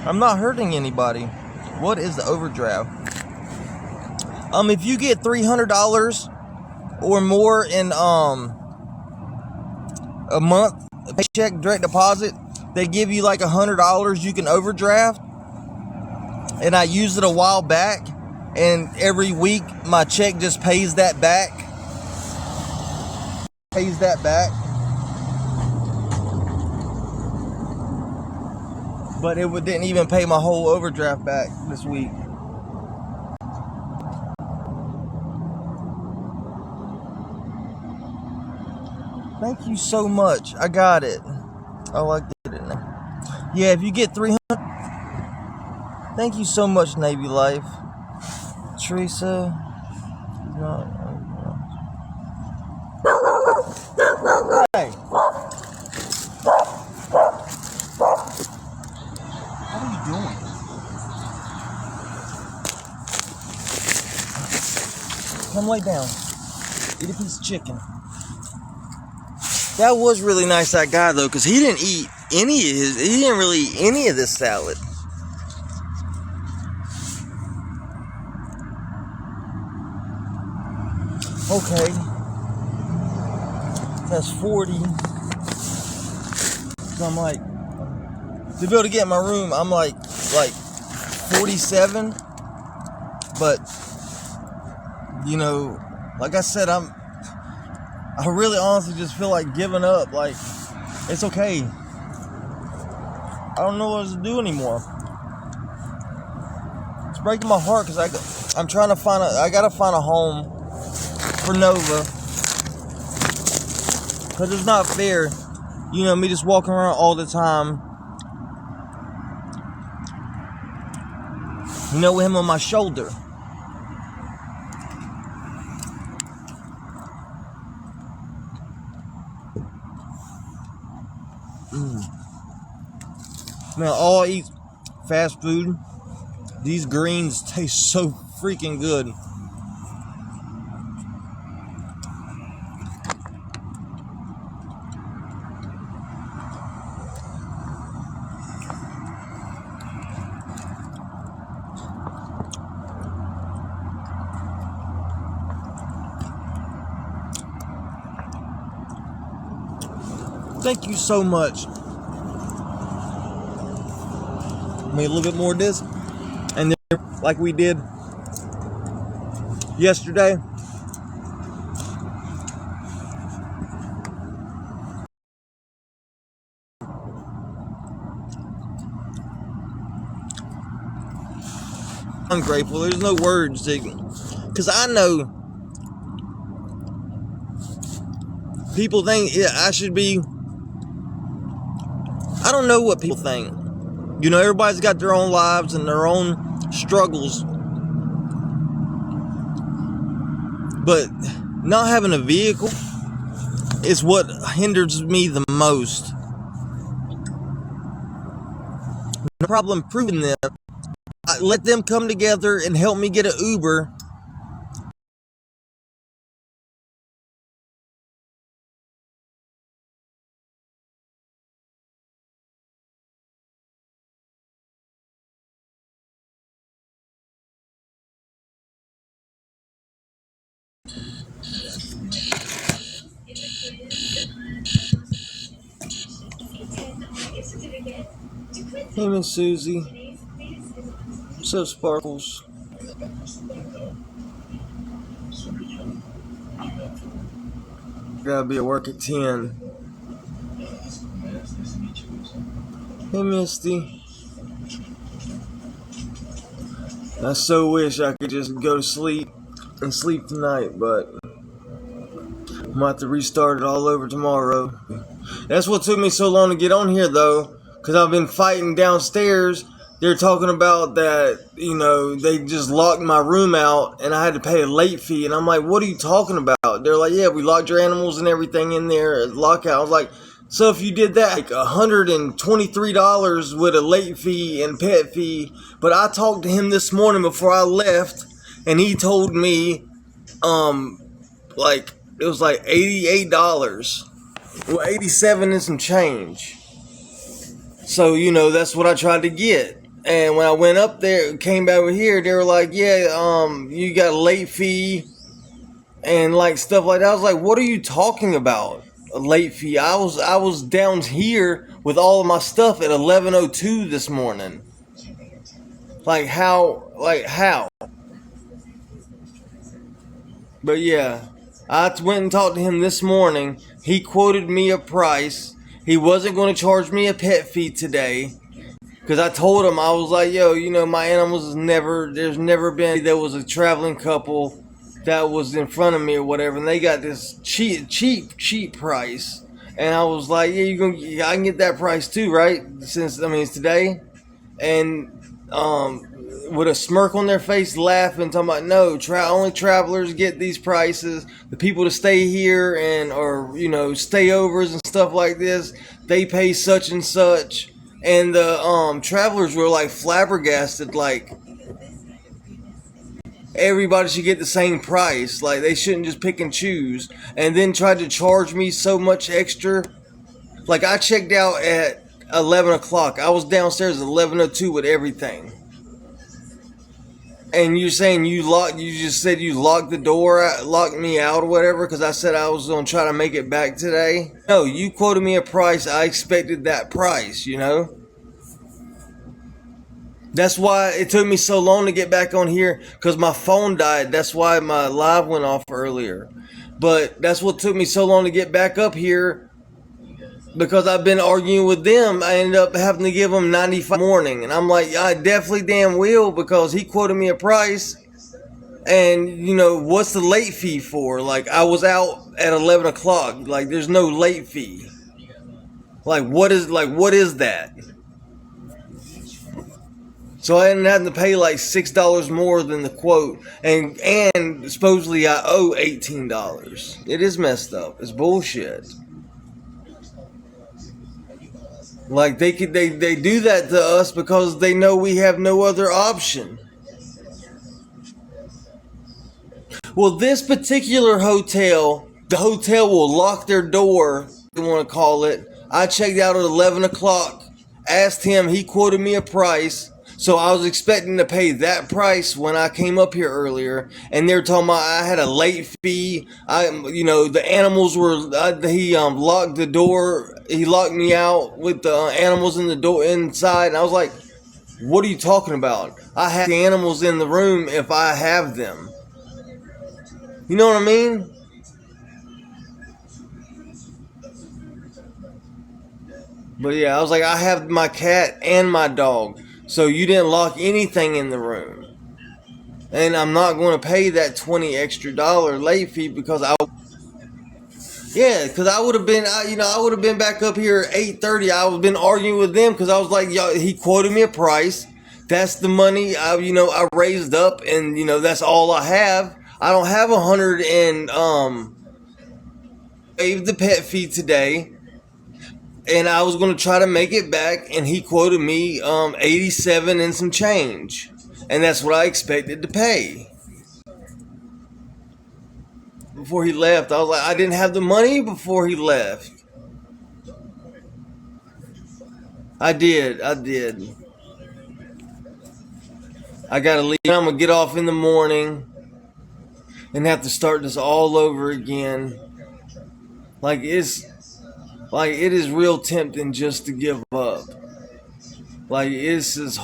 I'm not hurting anybody. What is the overdraft? If you get $300 or more in a month, a paycheck direct deposit, they give you like $100 you can overdraft. And I used it a while back, and every week my check just pays that back. But it didn't even pay my whole overdraft back this week. Thank you so much. I got it. Oh, I get it now. Yeah, if you get 300. Thank you so much, Navy Life. Teresa. Hey. What are you doing? Come lay down. Eat a piece of chicken. That was really nice, that guy, though, because he didn't eat he didn't really eat any of this salad. Okay. That's 40. So I'm like, to be able to get in my room, I'm like 47. But, you know, like I said, I really honestly just feel like giving up. Like, it's okay. I don't know what else to do anymore. It's breaking my heart because I'm trying to I gotta find a home for Nova. Because it's not fair, you know, me just walking around all the time, you know, with him on my shoulder. Now, all I eat fast food. These greens taste so freaking good. Thank you so much. Make a little bit more of this. And then, like we did yesterday. I'm grateful. There's no words because I know people think I should be. I don't know what people think. You know, everybody's got their own lives and their own struggles. But not having a vehicle is what hinders me the most. No problem proving them. I let them come together and help me get an Uber. Hey, Miss Susie. What's up, Sparkles? Gotta be at work at 10. Hey, Misty. I so wish I could just go to sleep and sleep tonight, but I'm gonna have to restart it all over tomorrow. That's what took me so long to get on here, though, because I've been fighting downstairs. They're talking about that, you know, they just locked my room out and I had to pay a late fee. And I'm like, what are you talking about? They're like, yeah, we locked your animals and everything in there at lockout. I was like, so if you did that, like $123 with a late fee and pet fee. But I talked to him this morning before I left and he told me, like, it was like $88. Well, 87 and some change. So, you know, that's what I tried to get. And when I went up there, came back over here, they were like, yeah, you got a late fee and like stuff like that. I was like, what are you talking about? A late fee? I was down here with all of my stuff at 11:02 this morning. Like how? But yeah, I went and talked to him this morning. He quoted me a price. He wasn't going to charge me a pet fee today. Because I told him, I was like, yo, you know, my animals there's never been, there was a traveling couple that was in front of me or whatever, and they got this cheap price. And I was like, yeah, I can get that price too, right? Since, I mean, it's today. And, with a smirk on their face, laughing, talking about, no, only travelers get these prices. The people to stay here and, or, you know, stayovers and stuff like this, they pay such and such. And the travelers were like flabbergasted, like everybody should get the same price, like they shouldn't just pick and choose, and then tried to charge me so much extra. Like I checked out at 11 o'clock. I was downstairs at 11:02 with everything. And you're saying you just said you locked the door, locked me out or whatever, because I said I was going to try to make it back today. No, you quoted me a price. I expected that price, you know. That's why it took me so long to get back on here, because my phone died. That's why my live went off earlier. But that's what took me so long to get back up here, because I've been arguing with them. I ended up having to give them 95 morning. And I'm like, I definitely damn will, because he quoted me a price. And, you know, what's the late fee for? Like, I was out at 11 o'clock. Like, there's no late fee. Like, what is that? So I ended up having to pay like $6 more than the quote. And supposedly I owe $18. It is messed up. It's bullshit. Like they do that to us because they know we have no other option. Well, this particular hotel, the hotel will lock their door, you want to call it. I checked out at 11 o'clock, asked him, he quoted me a price, So I was expecting to pay that price when I came up here earlier, and they were talking about I had a late fee. The animals were. He locked the door. He locked me out with the animals in the door inside, and I was like, "What are you talking about? I have the animals in the room if I have them." You know what I mean? But yeah, I was like, I have my cat and my dog, so you didn't lock anything in the room. And I'm not going to pay that $20 extra late fee because I would have been, I would have been back up here at 8:30. I would have been arguing with them because I was like, y'all, he quoted me a price. That's the money I raised up, and that's all I have. I don't have 100 and waived the pet fee today. And I was going to try to make it back, and he quoted me 87 and some change. And that's what I expected to pay. Before he left, I was like, I didn't have the money before he left. I did. I gotta leave. I'm gonna get off in the morning and have to start this all over again. It is real tempting just to give up. This is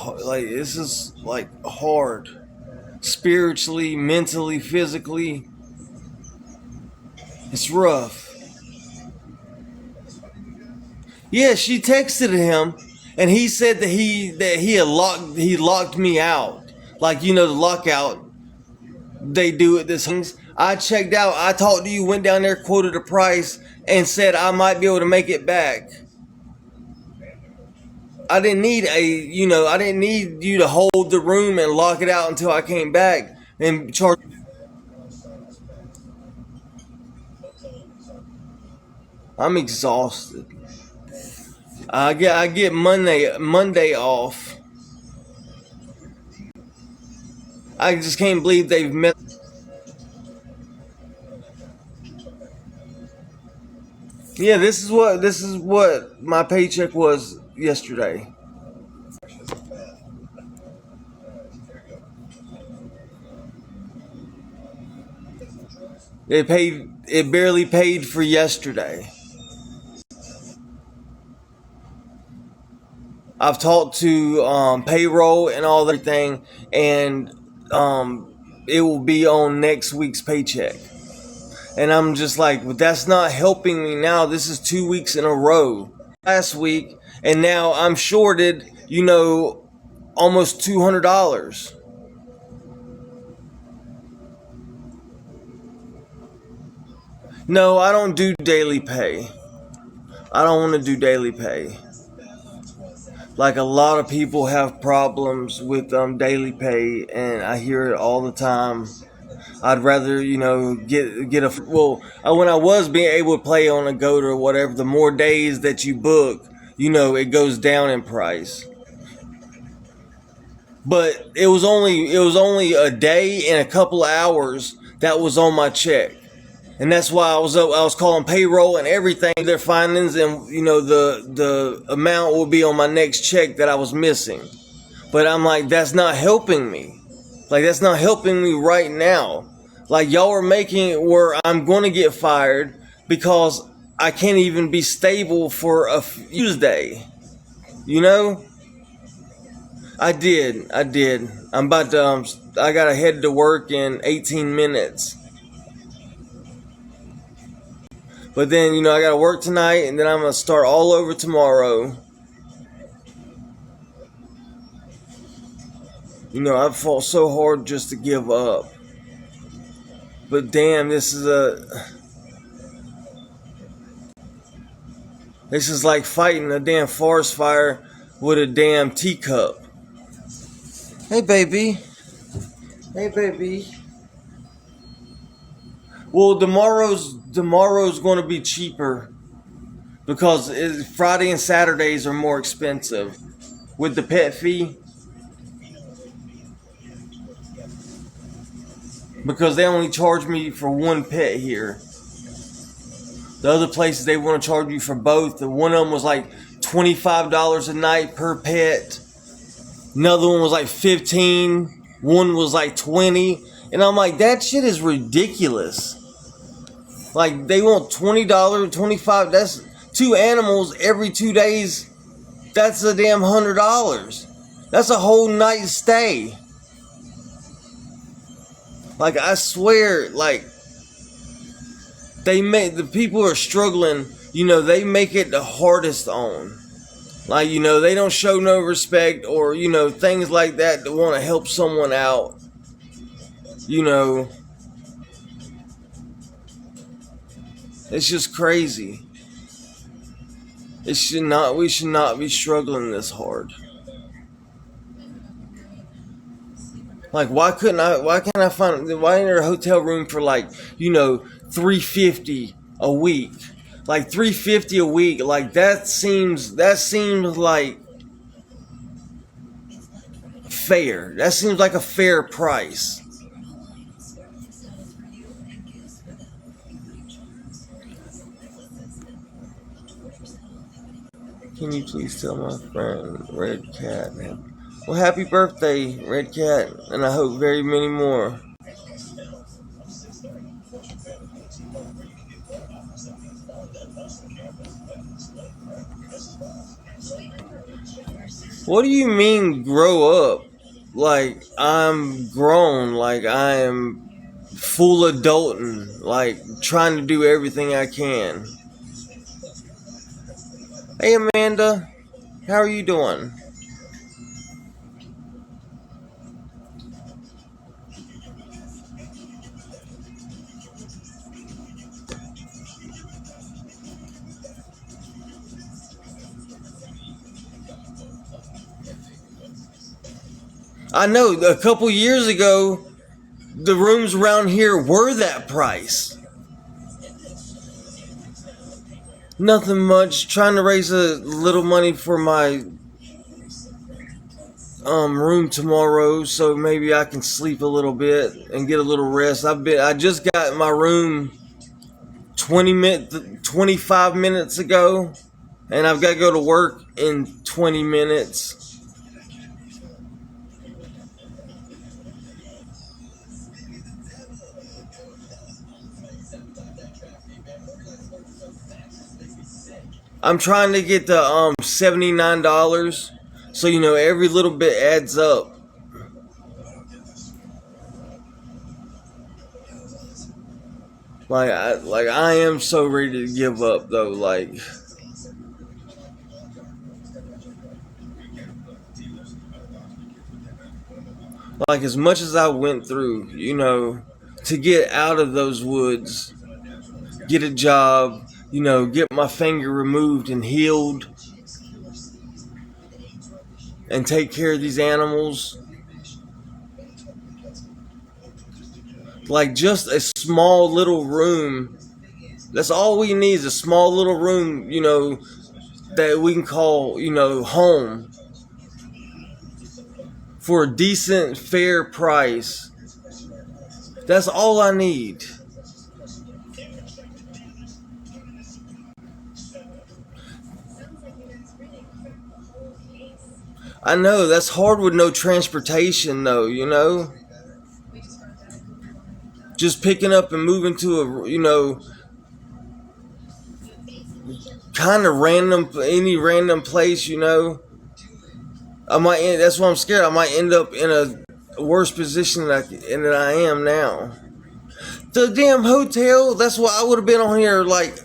hard. Spiritually, mentally, physically. It's rough. Yeah, she texted him, and he said that he locked me out. The lockout they do at this things. I checked out. I talked to you, went down there, quoted a price, and said I might be able to make it back. I didn't need you to hold the room and lock it out until I came back and charge. I'm exhausted. I get Monday off. I just can't believe they've met. Yeah, this is what my paycheck was yesterday. It barely paid for yesterday. I've talked to payroll and all that thing, and it will be on next week's paycheck. And I'm just like, well, that's not helping me now. This is 2 weeks in a row. Last week, and now I'm shorted, almost $200. No, I don't do daily pay. I don't want to do daily pay. A lot of people have problems with daily pay, and I hear it all the time. I'd rather, get a... Well, when I was being able to play on a goat or whatever, the more days that you book, it goes down in price. But it was only a day and a couple of hours that was on my check. And that's why I was calling payroll and everything, their findings, and the amount will be on my next check that I was missing. But I'm like, that's not helping me. That's not helping me right now. Y'all are making it where I'm going to get fired because I can't even be stable for a Tuesday. I did. I'm about to, I gotta head to work in 18 minutes. But then, I gotta work tonight, and then I'm gonna start all over tomorrow. I've fought so hard just to give up. But damn, this is like fighting a damn forest fire with a damn teacup. Hey, baby. Well, tomorrow's going to be cheaper because Friday and Saturdays are more expensive with the pet fee. Because they only charge me for one pet here. The other places they want to charge you for both. And one of them was like $25 a night per pet. Another one was like 15. One was like 20. And I'm like, that shit is ridiculous. Like, they want $20, $25. That's 2 animals every 2 days. That's a damn $100. That's a whole night stay. Like, I swear, like, the people are struggling, they make it the hardest on. Like, they don't show no respect or, things like that want to help someone out. It's just crazy. We should not be struggling this hard. Like, why can't I find, why ain't there a hotel room for like, $350 a week? Like $350 a week, like that seems like fair. That seems like a fair price. Can you please tell my friend Red Cat? Well, happy birthday, Red Cat, and I hope very many more. What do you mean grow up? Like, I'm grown, like I am full adulting, like trying to do everything I can. Hey Amanda, how are you doing? I know a couple years ago, the rooms around here were that price. Nothing much. Trying to raise a little money for my room tomorrow, so maybe I can sleep a little bit and get a little rest. I just got my room 25 minutes ago, and I've got to go to work in 20 minutes. I'm trying to get to $79, so every little bit adds up. Like I am so ready to give up though. Like as much as I went through, to get out of those woods, get a job, get my finger removed and healed, and take care of these animals. Like just a small little room. That's all we need is a small little room, that we can call, home. For a decent, fair price. That's all I need. I know, that's hard with no transportation though, Just picking up and moving to a, kind of any random place, that's why I'm scared. I might end up in a worse position than I am now. The damn hotel, that's why I would have been on here like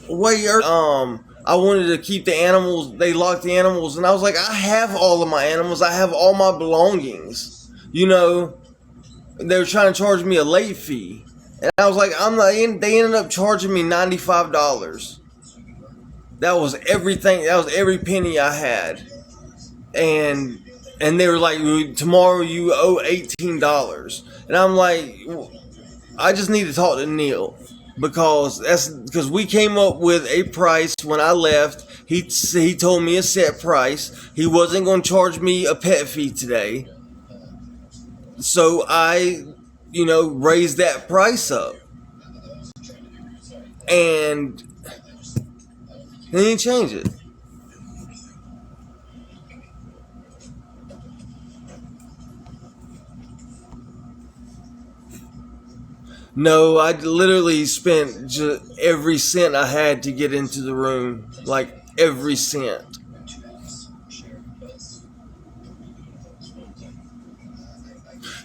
way early. I wanted to keep the animals. They locked the animals, and I was like, I have all of my animals. I have all my belongings. They were trying to charge me a late fee, and I was like, I'm not in. They ended up charging me $95. That was everything. That was every penny I had, and they were like, tomorrow you owe $18, and I'm like, I just need to talk to Neil. Because we came up with a price when I left. He told me a set price. He wasn't going to charge me a pet fee today. So I, raised that price up. And he didn't change it. No, I literally spent every cent I had to get into the room. Like, every cent.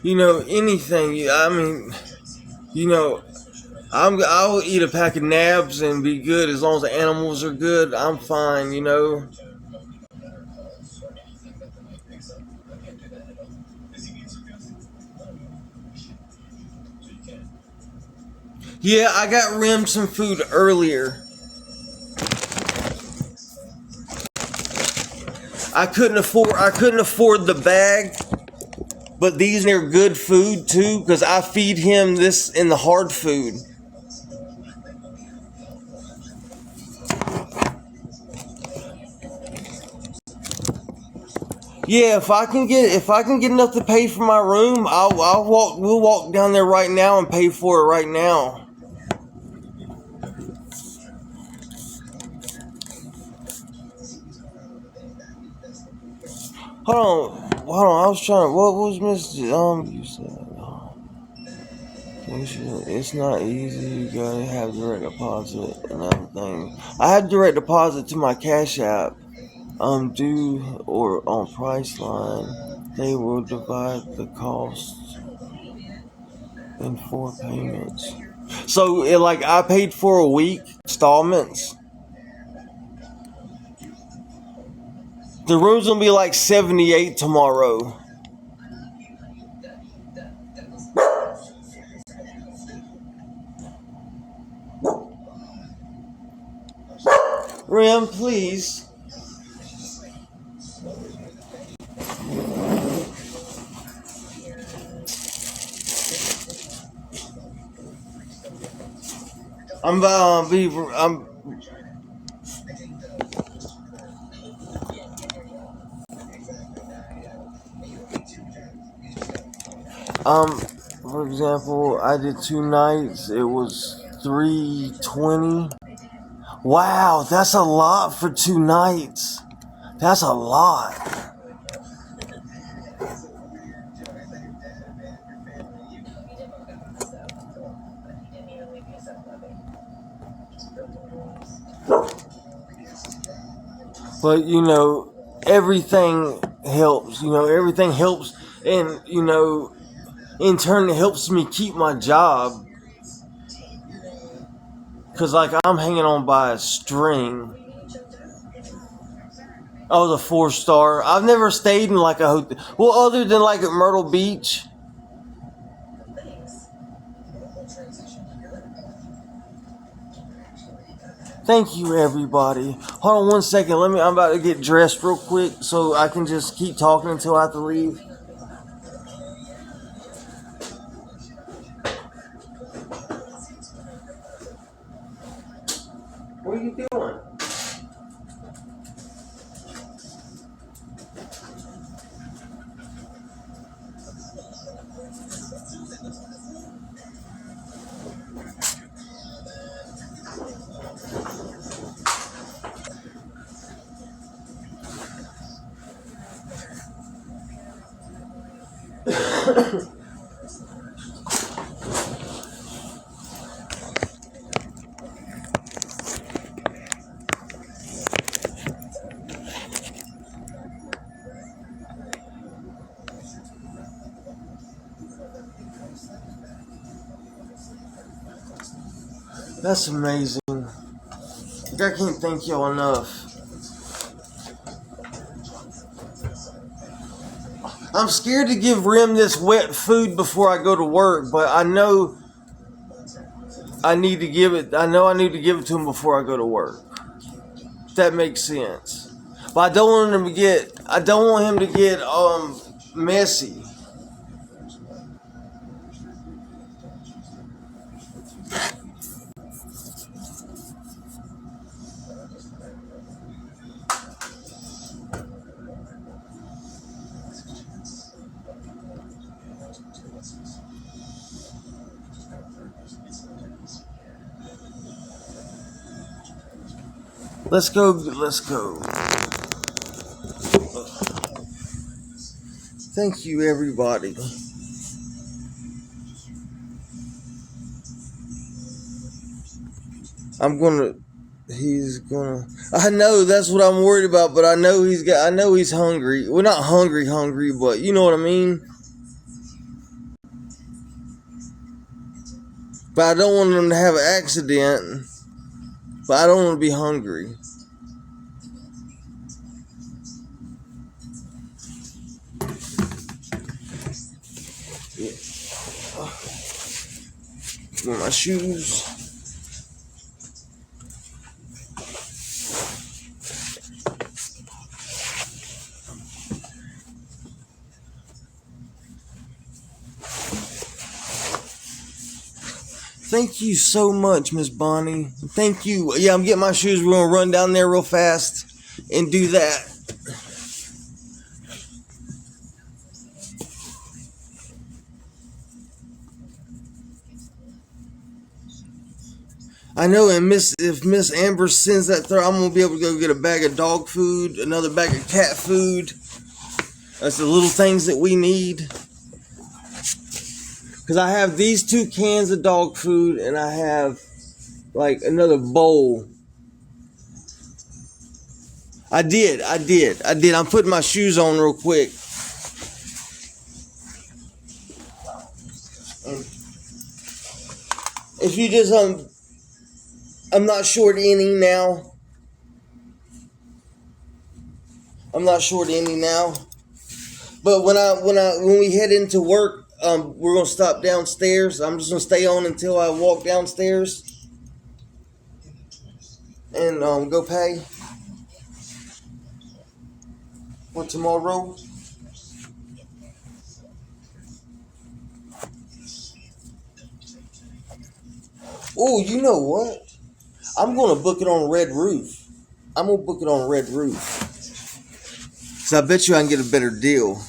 You know, anything. I mean, you know, I'll eat a pack of nabs and be good as long as the animals are good. I'm fine, you know. Yeah, I got rimmed some food earlier. I couldn't afford the bag, but these are good food too, because I feed him this in the hard food. Yeah, if I can get enough to pay for my room, we'll walk down there right now and pay for it right now. Hold on, I was trying, what was Mr. You said, it's not easy, you gotta have direct deposit and everything. I had direct deposit to my Cash App, due or on Priceline. They will divide the cost in 4 payments. So, like, I paid for a week installments. The room's gonna be like 78 tomorrow. Rim, please. For example, I did 2 nights. It was $320. Wow, that's a lot for 2 nights. That's a lot. But, you know, everything helps. You know, everything helps. And, you know, in turn, it helps me keep my job. Because, like, I'm hanging on by a string. Oh, the 4-star. I've never stayed in, like, a hotel. Well, other than, like, at Myrtle Beach. Thank you, everybody. Hold on 1 second. I'm about to get dressed real quick so I can just keep talking until I have to leave. What are you doing? That's amazing. I can't thank y'all enough. I'm scared to give Rim this wet food before I go to work, but I know I need to give it. I know I need to give it to him before I go to work. If that makes sense. But I don't want him to get. I don't want him to get messy. Let's go. Let's go. Thank you, everybody. He's gonna. I know that's what I'm worried about, but I know he's hungry. Well, not hungry, but you know what I mean. But I don't want him to have an accident. But I don't want to be hungry. Yeah. Wear my shoes. Thank you so much, Miss Bonnie. Thank you. Yeah, I'm getting my shoes. We're going to run down there real fast and do that. I know, and if Miss Amber sends that through, I'm going to be able to go get a bag of dog food, another bag of cat food. That's the little things that we need. Because I have these 2 cans of dog food, and I have, like, another bowl. I did. I'm putting my shoes on real quick. If you just, I'm not short any now. But when we head into work, we're gonna stop downstairs. I'm just gonna stay on until I walk downstairs and go pay. What, tomorrow? Oh, you know what? I'm gonna book it on Red Roof. So I bet you I can get a better deal.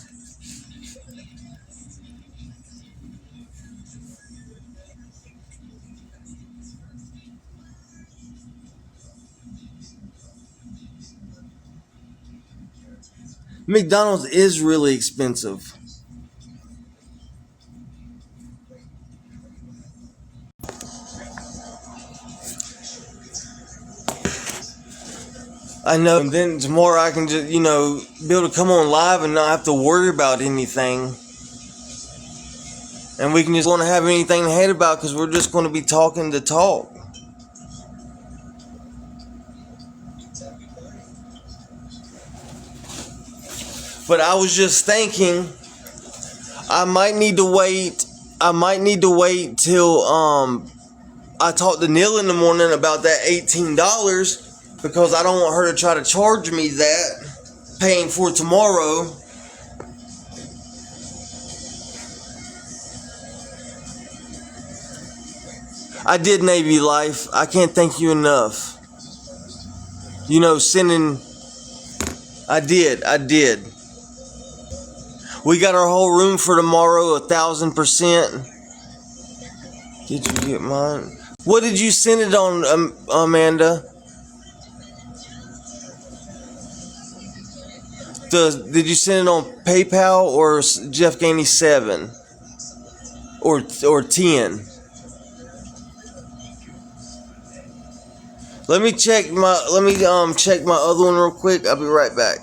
McDonald's is really expensive. I know. And then tomorrow I can just, be able to come on live and not have to worry about anything. And we can just want to have anything to hate about because we're just going to be talking to talk. But I was just thinking, I might need to wait till I talk to Neil in the morning about that $18 because I don't want her to try to charge me that paying for tomorrow. I did Navy Life. I can't thank you enough. I did. We got our whole room for tomorrow, 1,000%. Did you get mine? What did you send it on, Amanda? Did you send it on PayPal or Jeff89078 or 10? Let me check my other one real quick. I'll be right back.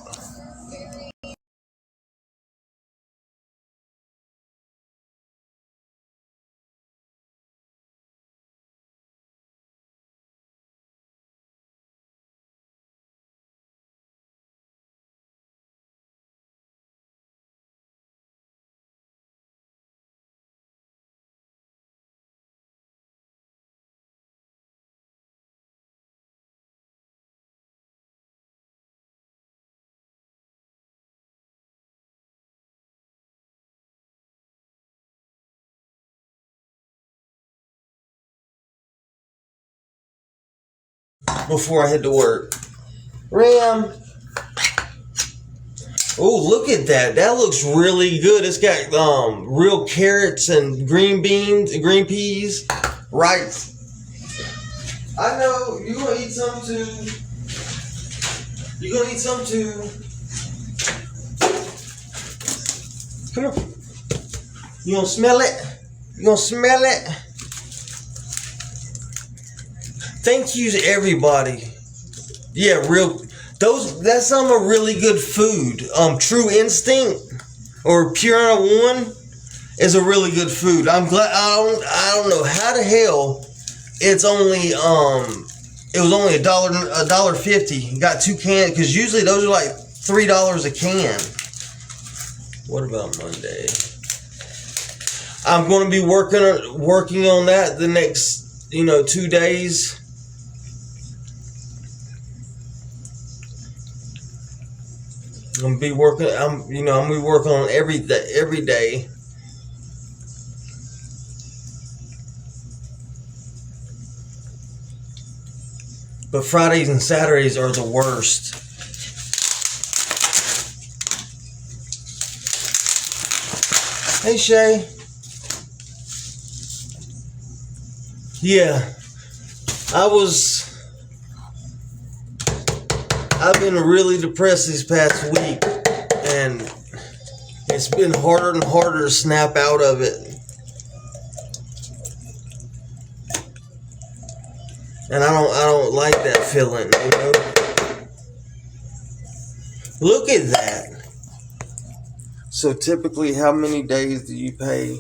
Before I head to work. Ram. Oh, look at that. That looks really good. It's got real carrots and green beans and green peas. Right. I know. You gonna eat some too. Come on. You gonna smell it? Thank you to everybody. Yeah, that's some of really good food. True Instinct or Pure 1 is a really good food. I'm glad. I don't know how the hell it's only it was only $1.50. Got 2 cans because usually those are like $3 a can. What about Monday? I'm going to be working on that the next 2 days. I'm gonna be working. I'm gonna be working on every day. But Fridays and Saturdays are the worst. Hey Shay. Yeah, I've been really depressed this past week, and it's been harder and harder to snap out of it. And I don't like that feeling, Look at that. So typically, how many days do you pay?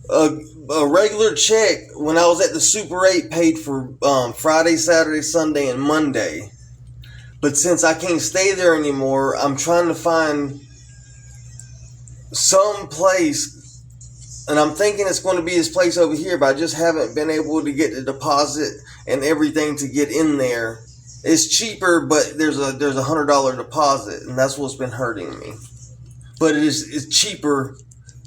A regular check when I was at the Super 8 paid for Friday, Saturday, Sunday, and Monday. But since I can't stay there anymore, I'm trying to find some place, and I'm thinking it's going to be this place over here, but I just haven't been able to get the deposit and everything to get in there. It's cheaper, but there's a $100 deposit, and that's what's been hurting me. But it's cheaper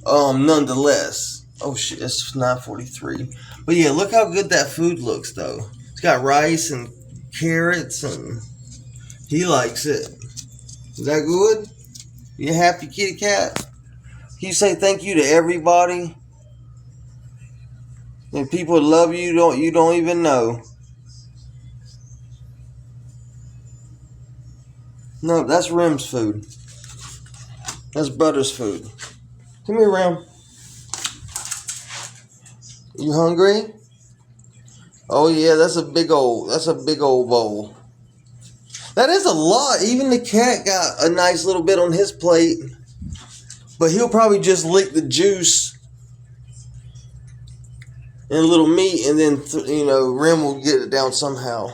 nonetheless. Oh shit, it's 9:43. But yeah, look how good that food looks though. It's got rice and carrots, and he likes it. Is that good? You happy, kitty cat? Can you say thank you to everybody? And people love you, you don't even know. No, that's Rem's food. That's Butter's food. Come here, Rem. You hungry? Oh yeah, that's a big old bowl. That is a lot. Even the cat got a nice little bit on his plate. But he'll probably just lick the juice and a little meat, and then Rem will get it down somehow.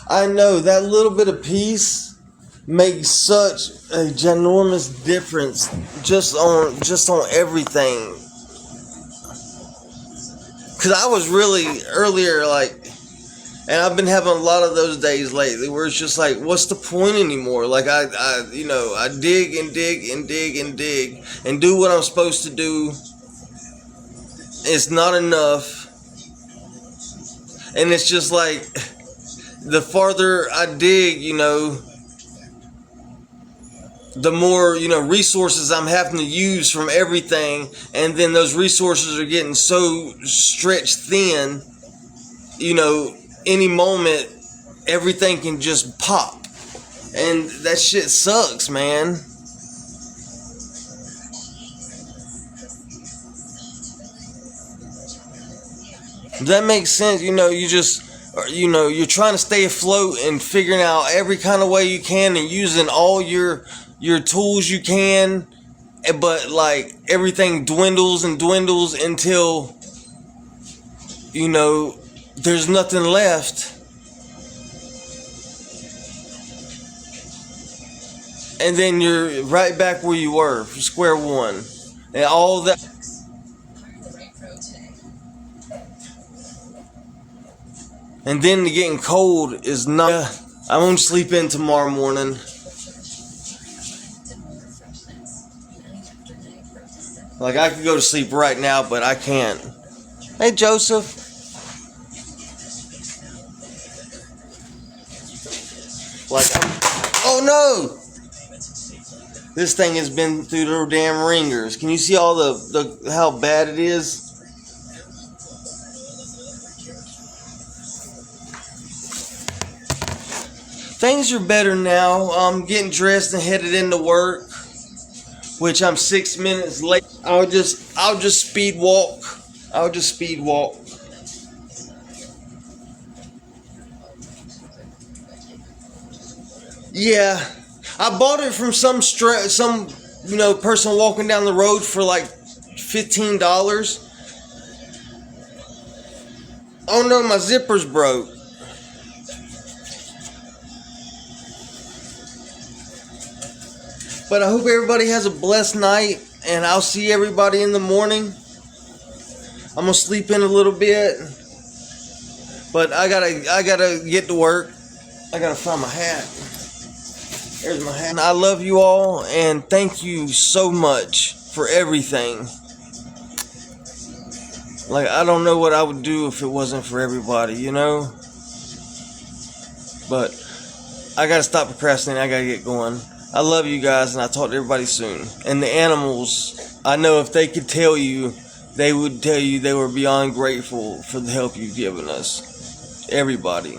I know that little bit of peace makes such a ginormous difference just on everything. Cause I was really earlier and I've been having a lot of those days lately where it's just like, what's the point anymore? Like I dig and dig and dig and dig and do what I'm supposed to do. It's not enough. And it's just like, the farther I dig, the more, resources I'm having to use from everything. And then those resources are getting so stretched thin, any moment, everything can just pop. And that shit sucks, man. Does that make sense? You're trying to stay afloat and figuring out every kind of way you can and using all your tools you can, but everything dwindles and dwindles until there's nothing left. And then you're right back where you were, square one. And all that. And then getting cold is not. I won't sleep in tomorrow morning. I could go to sleep right now, but I can't. Hey, Joseph. Oh no! This thing has been through the damn ringers. Can you see all the how bad it is? Things are better now. I'm getting dressed and headed into work. which I'm 6 minutes late. I'll just speed walk. I'll just speed walk. Yeah, I bought it from some person walking down the road for like $15. Oh no, my zipper's broke. But I hope everybody has a blessed night, and I'll see everybody in the morning. I'm gonna sleep in a little bit, but I gotta get to work. I gotta find my hat. There's my hat. I love you all, and thank you so much for everything. Like, I don't know what I would do if it wasn't for everybody, you know? But I gotta stop procrastinating. I gotta get going. I love you guys, and I'll talk to everybody soon. And the animals, I know if they could tell you, they would tell you they were beyond grateful for the help you've given us. Everybody.